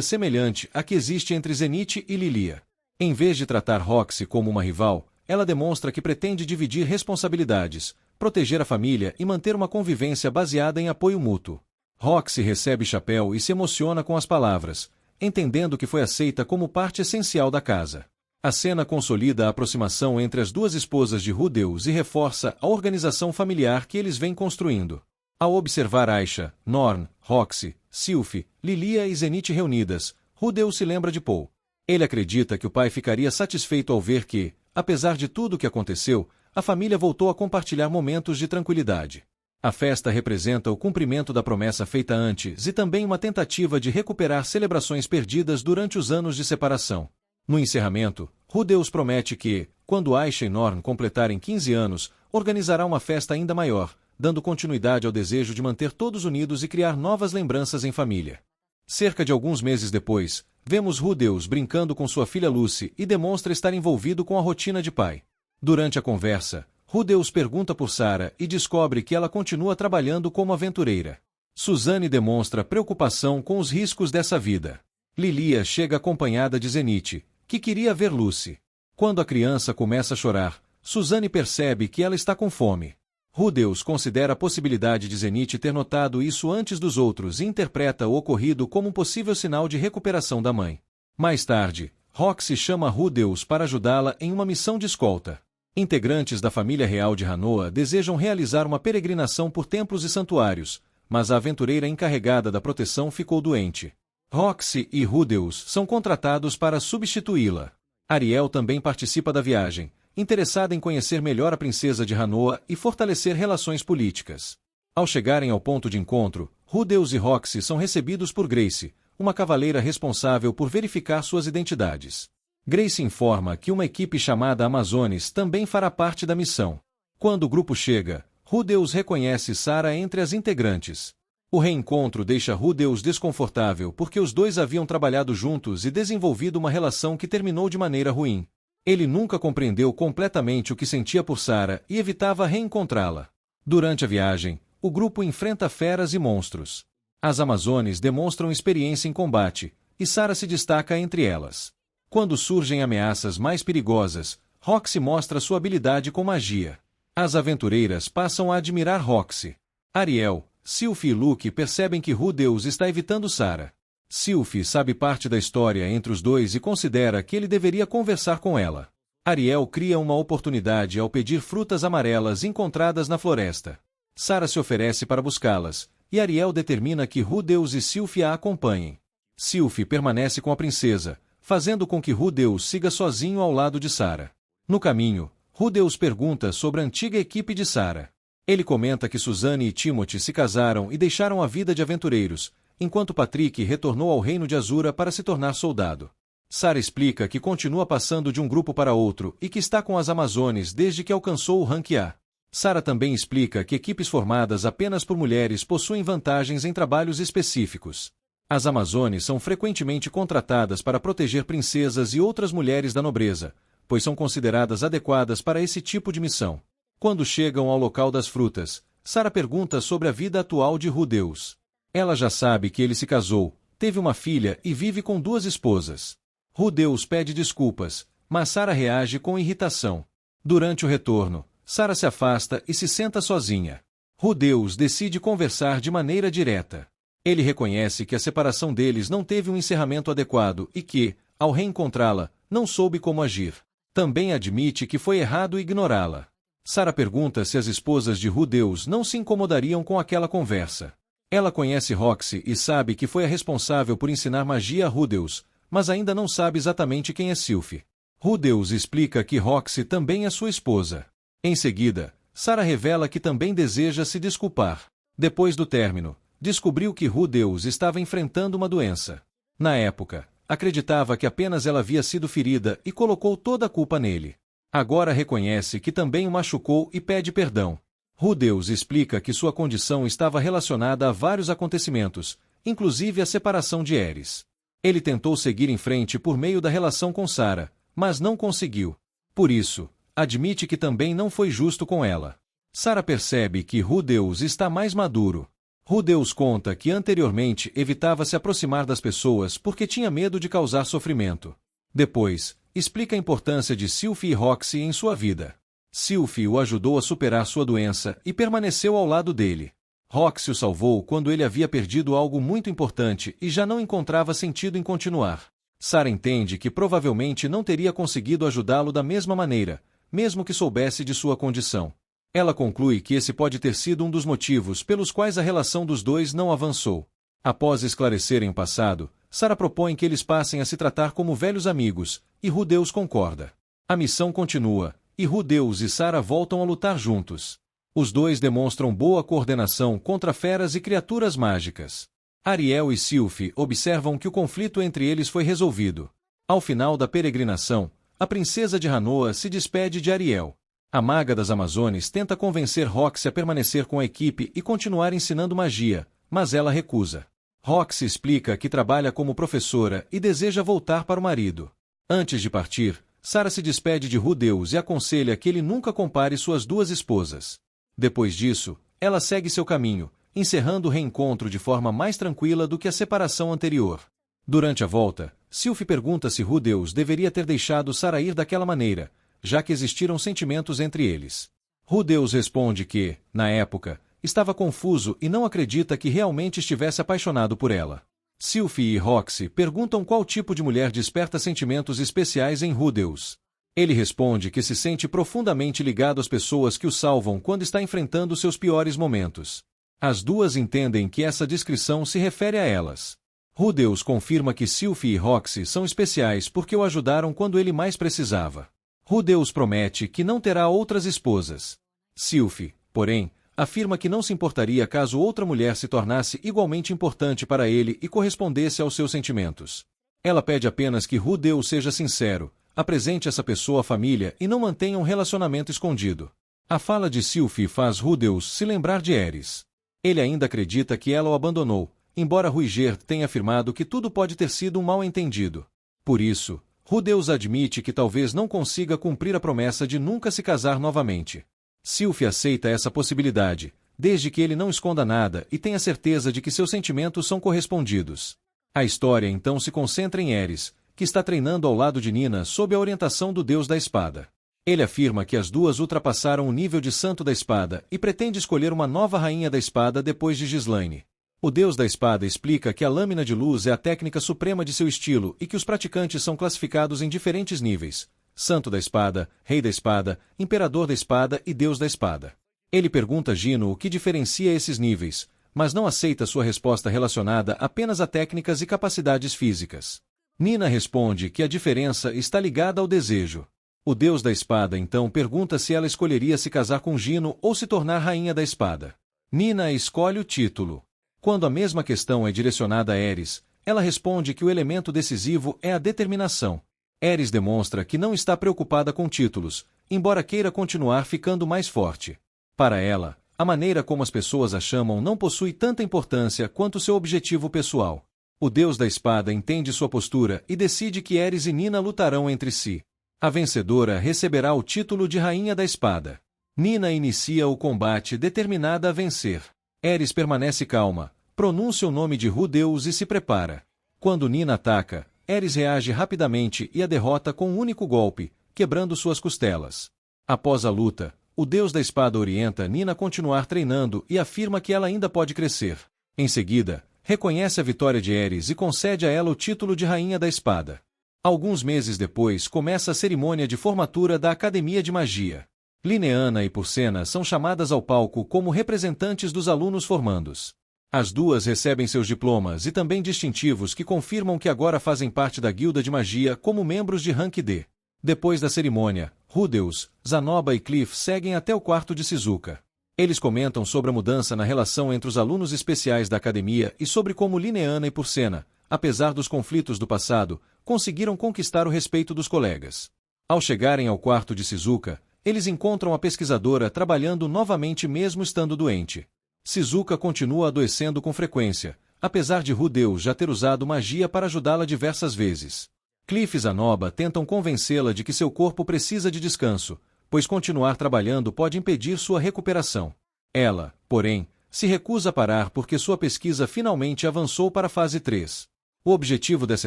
semelhante à que existe entre Zenith e Lilia. Em vez de tratar Roxy como uma rival, ela demonstra que pretende dividir responsabilidades, proteger a família e manter uma convivência baseada em apoio mútuo. Roxy recebe chapéu e se emociona com as palavras, entendendo que foi aceita como parte essencial da casa. A cena consolida a aproximação entre as duas esposas de Rudeus e reforça a organização familiar que eles vêm construindo. Ao observar Aisha, Norn, Roxy, Sylvie, Lilia e Zenith reunidas, Rudeus se lembra de Paul. Ele acredita que o pai ficaria satisfeito ao ver que, apesar de tudo o que aconteceu, a família voltou a compartilhar momentos de tranquilidade. A festa representa o cumprimento da promessa feita antes e também uma tentativa de recuperar celebrações perdidas durante os anos de separação. No encerramento, Rudeus promete que, quando Aisha e Norn completarem 15 anos, organizará uma festa ainda maior, dando continuidade ao desejo de manter todos unidos e criar novas lembranças em família. Cerca de alguns meses depois, vemos Rudeus brincando com sua filha Lucy e demonstra estar envolvido com a rotina de pai. Durante a conversa, Rudeus pergunta por Sarah e descobre que ela continua trabalhando como aventureira. Suzanne demonstra preocupação com os riscos dessa vida. Lilia chega acompanhada de Zenith, que queria ver Lucy. Quando a criança começa a chorar, Suzanne percebe que ela está com fome. Rudeus considera a possibilidade de Zenith ter notado isso antes dos outros e interpreta o ocorrido como um possível sinal de recuperação da mãe. Mais tarde, Roxy chama Rudeus para ajudá-la em uma missão de escolta. Integrantes da família real de Hanoa desejam realizar uma peregrinação por templos e santuários, mas a aventureira encarregada da proteção ficou doente. Roxy e Rudeus são contratados para substituí-la. Ariel também participa da viagem, interessada em conhecer melhor a princesa de Hanoa e fortalecer relações políticas. Ao chegarem ao ponto de encontro, Rudeus e Roxy são recebidos por Grace, uma cavaleira responsável por verificar suas identidades. Grace informa que uma equipe chamada Amazones também fará parte da missão. Quando o grupo chega, Rudeus reconhece Sarah entre as integrantes. O reencontro deixa Rudeus desconfortável porque os dois haviam trabalhado juntos e desenvolvido uma relação que terminou de maneira ruim. Ele nunca compreendeu completamente o que sentia por Sarah e evitava reencontrá-la. Durante a viagem, o grupo enfrenta feras e monstros. As Amazones demonstram experiência em combate, e Sarah se destaca entre elas. Quando surgem ameaças mais perigosas, Roxy mostra sua habilidade com magia. As aventureiras passam a admirar Roxy. Ariel, Sylvie e Luke percebem que Rudeus está evitando Sarah. Sylvie sabe parte da história entre os dois e considera que ele deveria conversar com ela. Ariel cria uma oportunidade ao pedir frutas amarelas encontradas na floresta. Sarah se oferece para buscá-las, e Ariel determina que Rudeus e Sylvie a acompanhem. Sylvie permanece com a princesa, fazendo com que Rudeus siga sozinho ao lado de Sarah. No caminho, Rudeus pergunta sobre a antiga equipe de Sarah. Ele comenta que Suzanne e Timothy se casaram e deixaram a vida de aventureiros, enquanto Patrick retornou ao reino de Azura para se tornar soldado. Sarah explica que continua passando de um grupo para outro e que está com as Amazones desde que alcançou o rank A. Sarah também explica que equipes formadas apenas por mulheres possuem vantagens em trabalhos específicos. As Amazones são frequentemente contratadas para proteger princesas e outras mulheres da nobreza, pois são consideradas adequadas para esse tipo de missão. Quando chegam ao local das frutas, Sarah pergunta sobre a vida atual de Rudeus. Ela já sabe que ele se casou, teve uma filha e vive com 2 esposas. Rudeus pede desculpas, mas Sarah reage com irritação. Durante o retorno, Sarah se afasta e se senta sozinha. Rudeus decide conversar de maneira direta. Ele reconhece que a separação deles não teve um encerramento adequado e que, ao reencontrá-la, não soube como agir. Também admite que foi errado ignorá-la. Sarah pergunta se as esposas de Rudeus não se incomodariam com aquela conversa. Ela conhece Roxy e sabe que foi a responsável por ensinar magia a Rudeus, mas ainda não sabe exatamente quem é Sylvie. Rudeus explica que Roxy também é sua esposa. Em seguida, Sarah revela que também deseja se desculpar. Depois do término, descobriu que Rudeus estava enfrentando uma doença. Na época, acreditava que apenas ela havia sido ferida e colocou toda a culpa nele. Agora reconhece que também o machucou e pede perdão. Rudeus explica que sua condição estava relacionada a vários acontecimentos, inclusive a separação de Ares. Ele tentou seguir em frente por meio da relação com Sarah, mas não conseguiu. Por isso, admite que também não foi justo com ela. Sarah percebe que Rudeus está mais maduro. Rudeus conta que anteriormente evitava se aproximar das pessoas porque tinha medo de causar sofrimento. Depois, explica a importância de Sylphie e Roxy em sua vida. Sylphie o ajudou a superar sua doença e permaneceu ao lado dele. Roxy o salvou quando ele havia perdido algo muito importante e já não encontrava sentido em continuar. Sarah entende que provavelmente não teria conseguido ajudá-lo da mesma maneira, mesmo que soubesse de sua condição. Ela conclui que esse pode ter sido um dos motivos pelos quais a relação dos dois não avançou. Após esclarecerem o passado, Sarah propõe que eles passem a se tratar como velhos amigos, e Rudeus concorda. A missão continua, e Rudeus e Sarah voltam a lutar juntos. Os dois demonstram boa coordenação contra feras e criaturas mágicas. Ariel e Sylphie observam que o conflito entre eles foi resolvido. Ao final da peregrinação, a princesa de Hanoa se despede de Ariel. A maga das Amazones tenta convencer Roxy a permanecer com a equipe e continuar ensinando magia, mas ela recusa. Roxy explica que trabalha como professora e deseja voltar para o marido. Antes de partir, Sarah se despede de Rudeus e aconselha que ele nunca compare suas duas esposas. Depois disso, ela segue seu caminho, encerrando o reencontro de forma mais tranquila do que a separação anterior. Durante a volta, Sylphie pergunta se Rudeus deveria ter deixado Sarah ir daquela maneira, já que existiram sentimentos entre eles. Rudeus responde que, na época, estava confuso e não acredita que realmente estivesse apaixonado por ela. Sylphie e Roxy perguntam qual tipo de mulher desperta sentimentos especiais em Rudeus. Ele responde que se sente profundamente ligado às pessoas que o salvam quando está enfrentando seus piores momentos. As duas entendem que essa descrição se refere a elas. Rudeus confirma que Sylphie e Roxy são especiais porque o ajudaram quando ele mais precisava. Rudeus promete que não terá outras esposas. Sylphie, porém, afirma que não se importaria caso outra mulher se tornasse igualmente importante para ele e correspondesse aos seus sentimentos. Ela pede apenas que Rudeus seja sincero, apresente essa pessoa à família e não mantenha um relacionamento escondido. A fala de Sylphie faz Rudeus se lembrar de Eris. Ele ainda acredita que ela o abandonou, embora Ruiger tenha afirmado que tudo pode ter sido um mal-entendido. Por isso, Rudeus admite que talvez não consiga cumprir a promessa de nunca se casar novamente. Sylphie aceita essa possibilidade, desde que ele não esconda nada e tenha certeza de que seus sentimentos são correspondidos. A história então se concentra em Eris, que está treinando ao lado de Nina sob a orientação do Deus da Espada. Ele afirma que as duas ultrapassaram o nível de Santo da Espada e pretende escolher uma nova Rainha da Espada depois de Ghislaine. O Deus da Espada explica que a lâmina de luz é a técnica suprema de seu estilo e que os praticantes são classificados em diferentes níveis: Santo da Espada, Rei da Espada, Imperador da Espada e Deus da Espada. Ele pergunta a Gino o que diferencia esses níveis, mas não aceita sua resposta relacionada apenas a técnicas e capacidades físicas. Nina responde que a diferença está ligada ao desejo. O Deus da Espada então pergunta se ela escolheria se casar com Gino ou se tornar Rainha da Espada. Nina escolhe o título. Quando a mesma questão é direcionada a Eris, ela responde que o elemento decisivo é a determinação. Eris demonstra que não está preocupada com títulos, embora queira continuar ficando mais forte. Para ela, a maneira como as pessoas a chamam não possui tanta importância quanto seu objetivo pessoal. O Deus da Espada entende sua postura e decide que Eris e Nina lutarão entre si. A vencedora receberá o título de Rainha da Espada. Nina inicia o combate determinada a vencer. Eris permanece calma, pronuncia o nome de Rudeus e se prepara. Quando Nina ataca, Eris reage rapidamente e a derrota com um único golpe, quebrando suas costelas. Após a luta, o Deus da Espada orienta Nina a continuar treinando e afirma que ela ainda pode crescer. Em seguida, reconhece a vitória de Eris e concede a ela o título de Rainha da Espada. Alguns meses depois começa a cerimônia de formatura da Academia de Magia. Lineana e Purcena são chamadas ao palco como representantes dos alunos formandos. As duas recebem seus diplomas e também distintivos que confirmam que agora fazem parte da Guilda de Magia como membros de Rank D. Depois da cerimônia, Rudeus, Zanoba e Cliff seguem até o quarto de Shizuka. Eles comentam sobre a mudança na relação entre os alunos especiais da academia e sobre como Lineana e Purcena, apesar dos conflitos do passado, conseguiram conquistar o respeito dos colegas. Ao chegarem ao quarto de Shizuka, eles encontram a pesquisadora trabalhando novamente mesmo estando doente. Shizuka continua adoecendo com frequência, apesar de Rudeus já ter usado magia para ajudá-la diversas vezes. Cliff e Zanoba tentam convencê-la de que seu corpo precisa de descanso, pois continuar trabalhando pode impedir sua recuperação. Ela, porém, Se recusa a parar porque sua pesquisa finalmente avançou para a fase 3. O objetivo dessa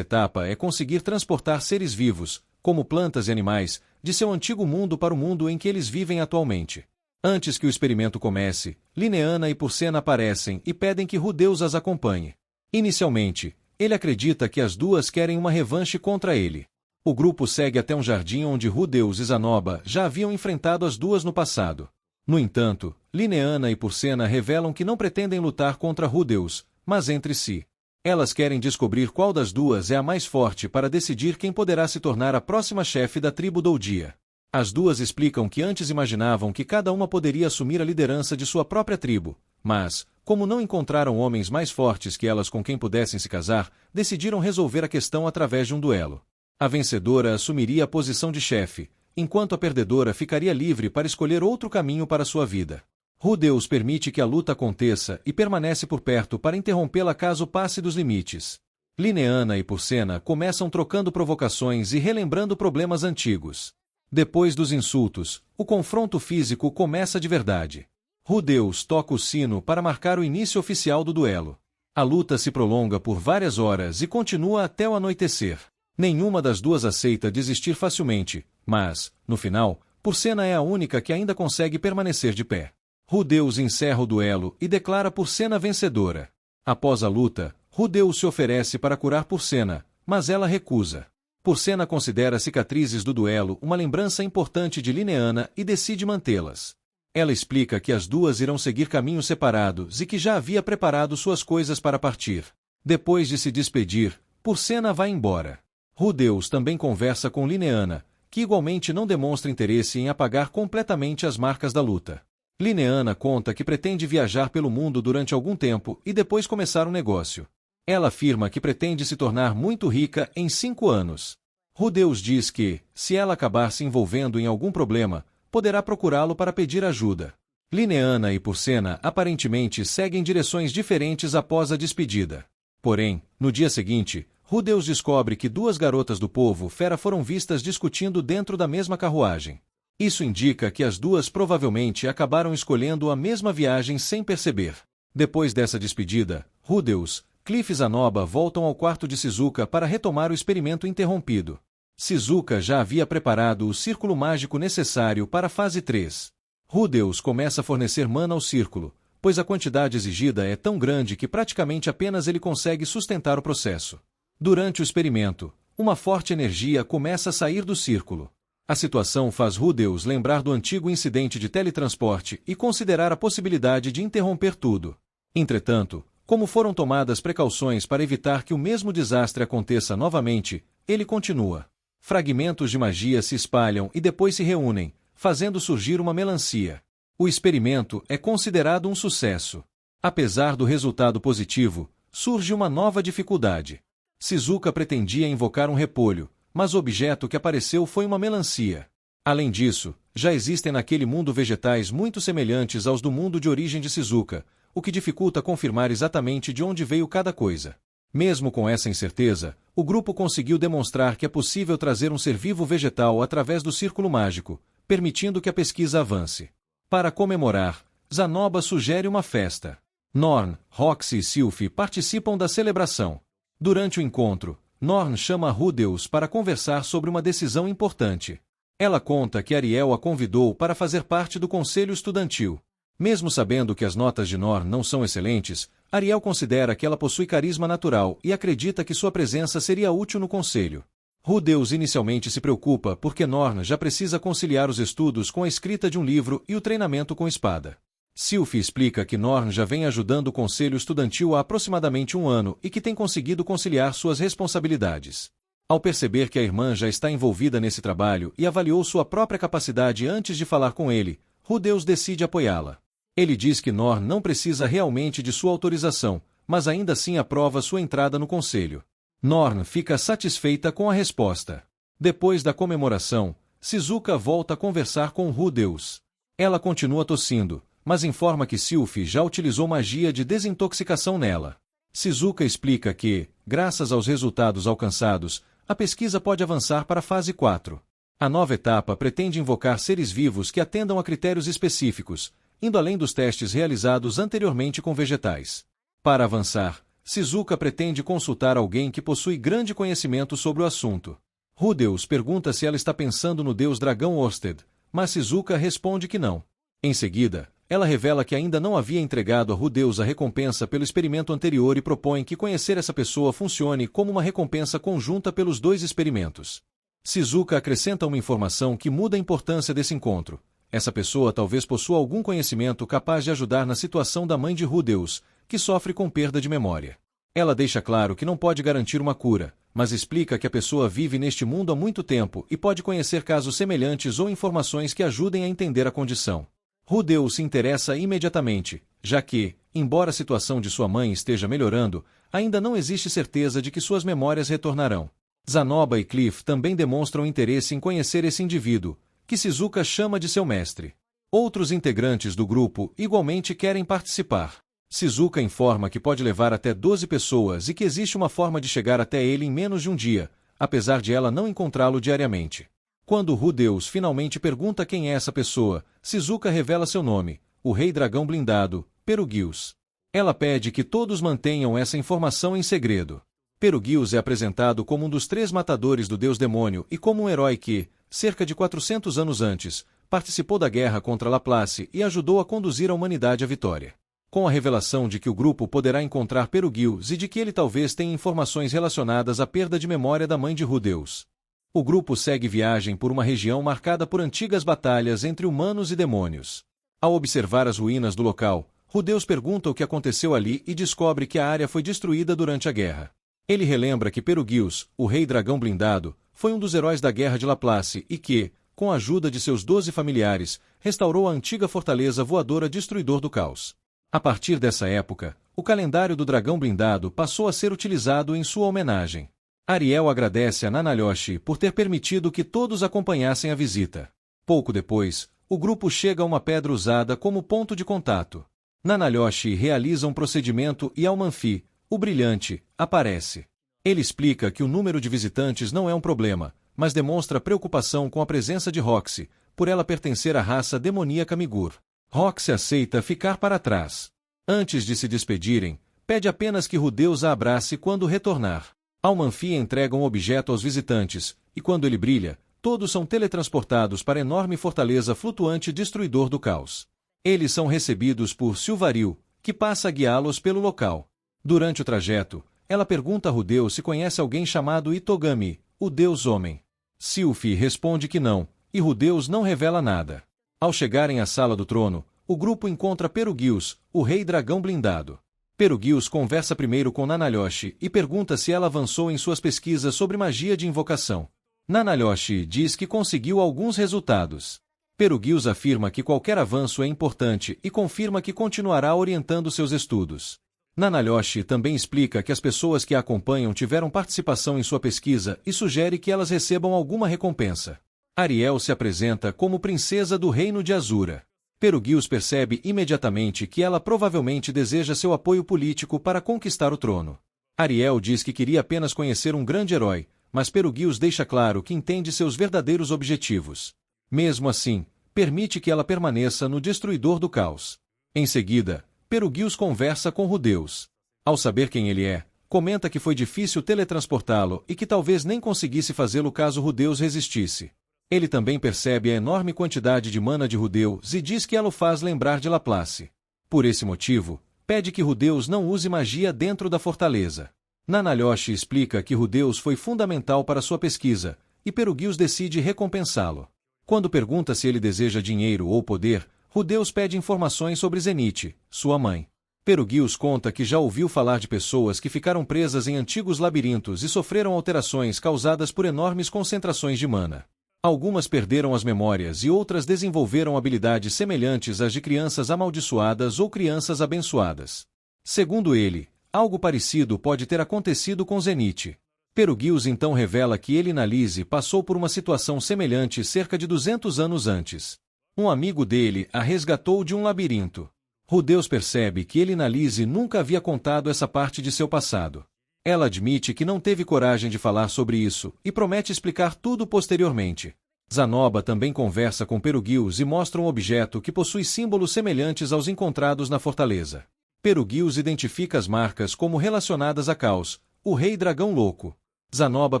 etapa é conseguir transportar seres vivos, como plantas e animais, de seu antigo mundo para o mundo em que eles vivem atualmente. Antes que o experimento comece, Lineana e Purcena aparecem e pedem que Rudeus as acompanhe. Inicialmente, ele acredita que as duas querem uma revanche contra ele. O grupo segue até um jardim onde Rudeus e Zanoba já haviam enfrentado as duas no passado. No entanto, Lineana e Purcena revelam que não pretendem lutar contra Rudeus, mas entre si. Elas querem descobrir qual das duas é a mais forte para decidir quem poderá se tornar a próxima chefe da tribo Doudia. As duas explicam que antes imaginavam que cada uma poderia assumir a liderança de sua própria tribo, mas, como não encontraram homens mais fortes que elas com quem pudessem se casar, decidiram resolver a questão através de um duelo. A vencedora assumiria a posição de chefe, enquanto a perdedora ficaria livre para escolher outro caminho para sua vida. Rudeus permite que a luta aconteça e permanece por perto para interrompê-la caso passe dos limites. Lineana e Purcena começam trocando provocações e relembrando problemas antigos. Depois dos insultos, o confronto físico começa de verdade. Rudeus toca o sino para marcar o início oficial do duelo. A luta se prolonga por várias horas e continua até o anoitecer. Nenhuma das duas aceita desistir facilmente, mas, no final, Purcena é a única que ainda consegue permanecer de pé. Rudeus encerra o duelo e declara Purcena vencedora. Após a luta, Rudeus se oferece para curar Purcena, mas ela recusa. Purcena considera cicatrizes do duelo uma lembrança importante de Lineana e decide mantê-las. Ela explica que as duas irão seguir caminhos separados e que já havia preparado suas coisas para partir. Depois de se despedir, Purcena vai embora. Rudeus também conversa com Lineana, que igualmente não demonstra interesse em apagar completamente as marcas da luta. Lineana conta que pretende viajar pelo mundo durante algum tempo e depois começar um negócio. Ela afirma que pretende se tornar muito rica em 5 anos. Rudeus diz que, se ela acabar se envolvendo em algum problema, poderá procurá-lo para pedir ajuda. Lineana e Purcena aparentemente seguem direções diferentes após a despedida. Porém, no dia seguinte, Rudeus descobre que 2 garotas do povo fera foram vistas discutindo dentro da mesma carruagem. Isso indica que as duas provavelmente acabaram escolhendo a mesma viagem sem perceber. Depois dessa despedida, Rudeus, Cliff e Zanoba voltam ao quarto de Shizuka para retomar o experimento interrompido. Shizuka já havia preparado o círculo mágico necessário para a fase 3. Rudeus começa a fornecer mana ao círculo, pois a quantidade exigida é tão grande que praticamente apenas ele consegue sustentar o processo. Durante o experimento, uma forte energia começa a sair do círculo. A situação faz Rudeus lembrar do antigo incidente de teletransporte e considerar a possibilidade de interromper tudo. Entretanto, como foram tomadas precauções para evitar que o mesmo desastre aconteça novamente, ele continua. Fragmentos de magia se espalham e depois se reúnem, fazendo surgir uma melancia. O experimento é considerado um sucesso. Apesar do resultado positivo, surge uma nova dificuldade. Shizuka pretendia invocar um repolho, mas o objeto que apareceu foi uma melancia. Além disso, já existem naquele mundo vegetais muito semelhantes aos do mundo de origem de Shizuka, o que dificulta confirmar exatamente de onde veio cada coisa. Mesmo com essa incerteza, o grupo conseguiu demonstrar que é possível trazer um ser vivo vegetal através do círculo mágico, permitindo que a pesquisa avance. Para comemorar, Zanoba sugere uma festa. Norn, Roxy e Sylphie participam da celebração. Durante o encontro, Norn chama Rudeus para conversar sobre uma decisão importante. Ela conta que Ariel a convidou para fazer parte do conselho estudantil. Mesmo sabendo que as notas de Norn não são excelentes, Ariel considera que ela possui carisma natural e acredita que sua presença seria útil no conselho. Rudeus inicialmente se preocupa porque Norn já precisa conciliar os estudos com a escrita de um livro e o treinamento com espada. Sylphie explica que Norn já vem ajudando o conselho estudantil há aproximadamente 1 ano e que tem conseguido conciliar suas responsabilidades. Ao perceber que a irmã já está envolvida nesse trabalho e avaliou sua própria capacidade antes de falar com ele, Rudeus decide apoiá-la. Ele diz que Norn não precisa realmente de sua autorização, mas ainda assim aprova sua entrada no conselho. Norn fica satisfeita com a resposta. Depois da comemoração, Shizuka volta a conversar com Rudeus. Ela continua tossindo, mas informa que Sylphie já utilizou magia de desintoxicação nela. Shizuka explica que, graças aos resultados alcançados, a pesquisa pode avançar para a fase 4. A nova etapa pretende invocar seres vivos que atendam a critérios específicos, indo além dos testes realizados anteriormente com vegetais. Para avançar, Shizuka pretende consultar alguém que possui grande conhecimento sobre o assunto. Rudeus pergunta se ela está pensando no deus dragão Orsted, mas Shizuka responde que não. Em seguida, ela revela que ainda não havia entregado a Rudeus a recompensa pelo experimento anterior e propõe que conhecer essa pessoa funcione como uma recompensa conjunta pelos dois experimentos. Shizuka acrescenta uma informação que muda a importância desse encontro. Essa pessoa talvez possua algum conhecimento capaz de ajudar na situação da mãe de Rudeus, que sofre com perda de memória. Ela deixa claro que não pode garantir uma cura, mas explica que a pessoa vive neste mundo há muito tempo e pode conhecer casos semelhantes ou informações que ajudem a entender a condição. Rudeus se interessa imediatamente, já que, embora a situação de sua mãe esteja melhorando, ainda não existe certeza de que suas memórias retornarão. Zanoba e Cliff também demonstram interesse em conhecer esse indivíduo, que Shizuka chama de seu mestre. Outros integrantes do grupo igualmente querem participar. Shizuka informa que pode levar até 12 pessoas e que existe uma forma de chegar até ele em menos de um dia, apesar de ela não encontrá-lo diariamente. Quando Rudeus finalmente pergunta quem é essa pessoa, Shizuka revela seu nome, o Rei Dragão Blindado, Perugius. Ela pede que todos mantenham essa informação em segredo. Perugius é apresentado como um dos 3 matadores do deus demônio e como um herói que, cerca de 400 anos antes, participou da guerra contra Laplace e ajudou a conduzir a humanidade à vitória. Com a revelação de que o grupo poderá encontrar Perugius e de que ele talvez tenha informações relacionadas à perda de memória da mãe de Rudeus. O grupo segue viagem por uma região marcada por antigas batalhas entre humanos e demônios. Ao observar as ruínas do local, Rudeus pergunta o que aconteceu ali e descobre que a área foi destruída durante a guerra. Ele relembra que Perugius, o Rei Dragão Blindado, foi um dos heróis da Guerra de Laplace e que, com a ajuda de seus 12 familiares, restaurou a antiga fortaleza voadora Destruidor do Caos. A partir dessa época, o calendário do Dragão Blindado passou a ser utilizado em sua homenagem. Ariel agradece a Nanalyoshi por ter permitido que todos acompanhassem a visita. Pouco depois, o grupo chega a uma pedra usada como ponto de contato. Nanalyoshi realiza um procedimento e Almanfi, o brilhante, aparece. Ele explica que o número de visitantes não é um problema, mas demonstra preocupação com a presença de Roxy, por ela pertencer à raça demoníaca Migur. Roxy aceita ficar para trás. Antes de se despedirem, pede apenas que Rudeus a abrace quando retornar. Almanfi entrega um objeto aos visitantes, e quando ele brilha, todos são teletransportados para a enorme fortaleza flutuante Destruidor do Caos. Eles são recebidos por Silvaril, que passa a guiá-los pelo local. Durante o trajeto, ela pergunta a Rudeus se conhece alguém chamado Itogami, o Deus Homem. Sylphie responde que não, e Rudeus não revela nada. Ao chegarem à Sala do Trono, o grupo encontra Perugius, o Rei Dragão Blindado. Perugius conversa primeiro com Nanalyoshi e pergunta se ela avançou em suas pesquisas sobre magia de invocação. Nanalyoshi diz que conseguiu alguns resultados. Perugius afirma que qualquer avanço é importante e confirma que continuará orientando seus estudos. Nanalyoshi também explica que as pessoas que a acompanham tiveram participação em sua pesquisa e sugere que elas recebam alguma recompensa. Ariel se apresenta como princesa do Reino de Azura. Perugius percebe imediatamente que ela provavelmente deseja seu apoio político para conquistar o trono. Ariel diz que queria apenas conhecer um grande herói, mas Perugius deixa claro que entende seus verdadeiros objetivos. Mesmo assim, permite que ela permaneça no Destruidor do Caos. Em seguida, Perugius conversa com Rudeus. Ao saber quem ele é, comenta que foi difícil teletransportá-lo e que talvez nem conseguisse fazê-lo caso Rudeus resistisse. Ele também percebe a enorme quantidade de mana de Rudeus e diz que ela o faz lembrar de Laplace. Por esse motivo, pede que Rudeus não use magia dentro da fortaleza. Nanalyoshi explica que Rudeus foi fundamental para sua pesquisa, e Perugius decide recompensá-lo. Quando pergunta se ele deseja dinheiro ou poder, Rudeus pede informações sobre Zenith, sua mãe. Perugius conta que já ouviu falar de pessoas que ficaram presas em antigos labirintos e sofreram alterações causadas por enormes concentrações de mana. Algumas perderam as memórias e outras desenvolveram habilidades semelhantes às de crianças amaldiçoadas ou crianças abençoadas. Segundo ele, algo parecido pode ter acontecido com Zenith. Perugius então revela que ele e Nalise passou por uma situação semelhante cerca de 200 anos antes. Um amigo dele a resgatou de um labirinto. Rudeus percebe que ele e Nalise nunca havia contado essa parte de seu passado. Ela admite que não teve coragem de falar sobre isso e promete explicar tudo posteriormente. Zanoba também conversa com Perugius e mostra um objeto que possui símbolos semelhantes aos encontrados na fortaleza. Perugius identifica as marcas como relacionadas a Caos, o rei dragão louco. Zanoba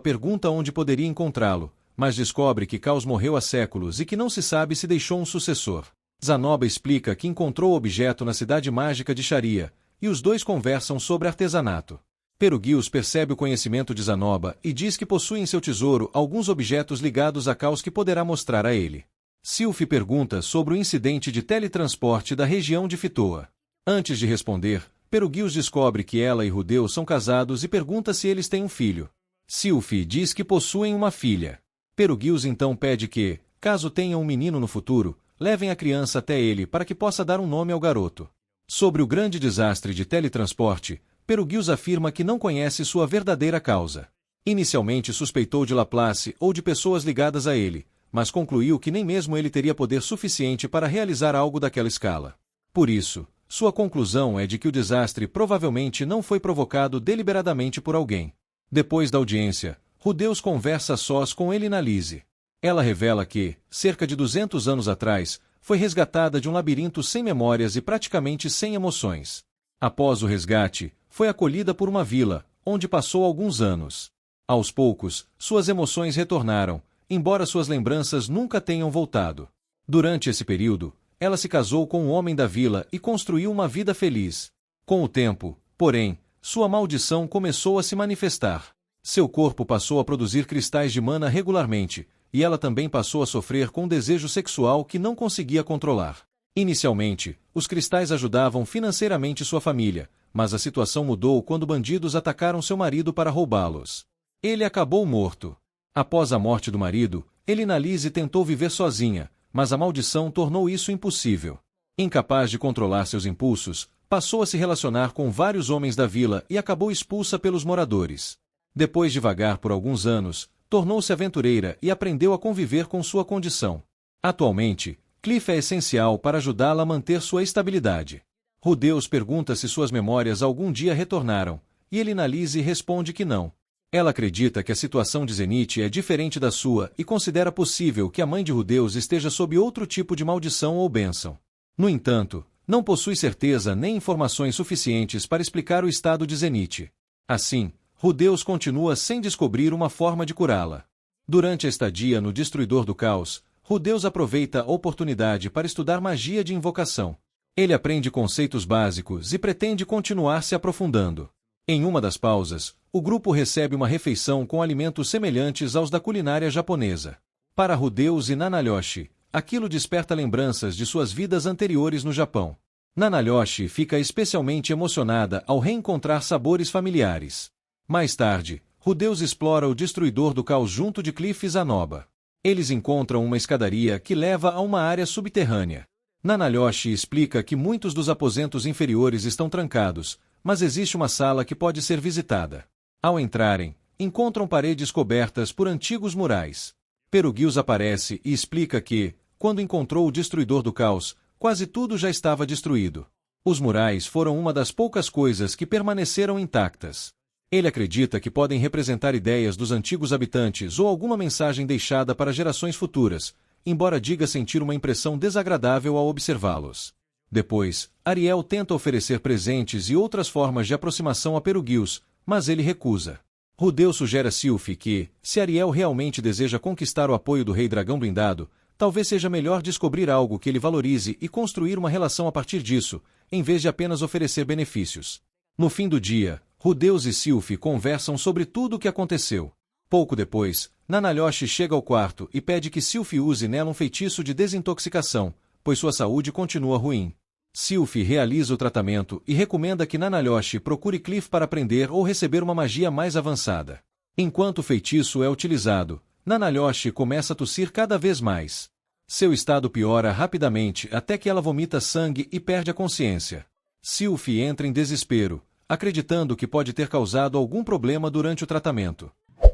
pergunta onde poderia encontrá-lo, mas descobre que Caos morreu há séculos e que não se sabe se deixou um sucessor. Zanoba explica que encontrou o objeto na cidade mágica de Sharia, e os dois conversam sobre artesanato. Perugius percebe o conhecimento de Zanoba e diz que possui em seu tesouro alguns objetos ligados a Caos que poderá mostrar a ele. Sylph pergunta sobre o incidente de teletransporte da região de Fitoa. Antes de responder, Perugius descobre que ela e Rudeu são casados e pergunta se eles têm um filho. Sylph diz que possuem uma filha. Perugius então pede que, caso tenham um menino no futuro, levem a criança até ele para que possa dar um nome ao garoto. Sobre o grande desastre de teletransporte, Perugius afirma que não conhece sua verdadeira causa. Inicialmente suspeitou de Laplace ou de pessoas ligadas a ele, mas concluiu que nem mesmo ele teria poder suficiente para realizar algo daquela escala. Por isso, sua conclusão é de que o desastre provavelmente não foi provocado deliberadamente por alguém. Depois da audiência, Rudeus conversa a sós com Elinalise. Ela revela que, cerca de 200 anos atrás, foi resgatada de um labirinto sem memórias e praticamente sem emoções. Após o resgate, foi acolhida por uma vila, onde passou alguns anos. Aos poucos, suas emoções retornaram, embora suas lembranças nunca tenham voltado. Durante esse período, ela se casou com um homem da vila e construiu uma vida feliz. Com o tempo, porém, sua maldição começou a se manifestar. Seu corpo passou a produzir cristais de mana regularmente, e ela também passou a sofrer com um desejo sexual que não conseguia controlar. Inicialmente, os cristais ajudavam financeiramente sua família, mas a situação mudou quando bandidos atacaram seu marido para roubá-los. Ele acabou morto. Após a morte do marido, Elinalise tentou viver sozinha, mas a maldição tornou isso impossível. Incapaz de controlar seus impulsos, passou a se relacionar com vários homens da vila e acabou expulsa pelos moradores. Depois de vagar por alguns anos, tornou-se aventureira e aprendeu a conviver com sua condição. Atualmente, Cliff é essencial para ajudá-la a manter sua estabilidade. Rudeus pergunta se suas memórias algum dia retornaram, e Elinalise responde que não. Ela acredita que a situação de Zenith é diferente da sua e considera possível que a mãe de Rudeus esteja sob outro tipo de maldição ou bênção. No entanto, não possui certeza nem informações suficientes para explicar o estado de Zenith. Assim, Rudeus continua sem descobrir uma forma de curá-la. Durante a estadia no Destruidor do Caos, Rudeus aproveita a oportunidade para estudar magia de invocação. Ele aprende conceitos básicos e pretende continuar se aprofundando. Em uma das pausas, o grupo recebe uma refeição com alimentos semelhantes aos da culinária japonesa. Para Rudeus e Nanalyoshi, aquilo desperta lembranças de suas vidas anteriores no Japão. Nanalyoshi fica especialmente emocionada ao reencontrar sabores familiares. Mais tarde, Rudeus explora o Destruidor do Caos junto de Cliff e Zanoba. Eles encontram uma escadaria que leva a uma área subterrânea. Nanalyoshi explica que muitos dos aposentos inferiores estão trancados, mas existe uma sala que pode ser visitada. Ao entrarem, encontram paredes cobertas por antigos murais. Perugius aparece e explica que, quando encontrou o Destruidor do Caos, quase tudo já estava destruído. Os murais foram uma das poucas coisas que permaneceram intactas. Ele acredita que podem representar ideias dos antigos habitantes ou alguma mensagem deixada para gerações futuras, embora diga sentir uma impressão desagradável ao observá-los. Depois, Ariel tenta oferecer presentes e outras formas de aproximação a Perugius, mas ele recusa. Rudeus sugere a Sylph que, se Ariel realmente deseja conquistar o apoio do Rei Dragão Blindado, talvez seja melhor descobrir algo que ele valorize e construir uma relação a partir disso, em vez de apenas oferecer benefícios. No fim do dia, Rudeus e Sylph conversam sobre tudo o que aconteceu. Pouco depois, Nanalyoshi chega ao quarto e pede que Sylph use nela um feitiço de desintoxicação, pois sua saúde continua ruim. Sylph realiza o tratamento e recomenda que Nanalyoshi procure Cliff para aprender ou receber uma magia mais avançada. Enquanto o feitiço é utilizado, Nanalyoshi começa a tossir cada vez mais. Seu estado piora rapidamente até que ela vomita sangue e perde a consciência. Sylph entra em desespero, acreditando que pode ter causado algum problema durante o tratamento.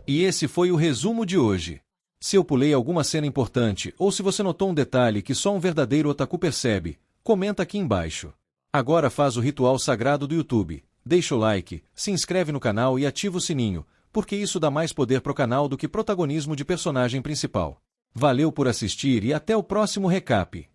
E esse foi o resumo de hoje. Se eu pulei alguma cena importante ou se você notou um detalhe que só um verdadeiro otaku percebe, comenta aqui embaixo. Agora faz o ritual sagrado do YouTube. Deixa o like, se inscreve no canal e ativa o sininho, porque isso dá mais poder pro canal do que protagonismo de personagem principal. Valeu por assistir e até o próximo recap.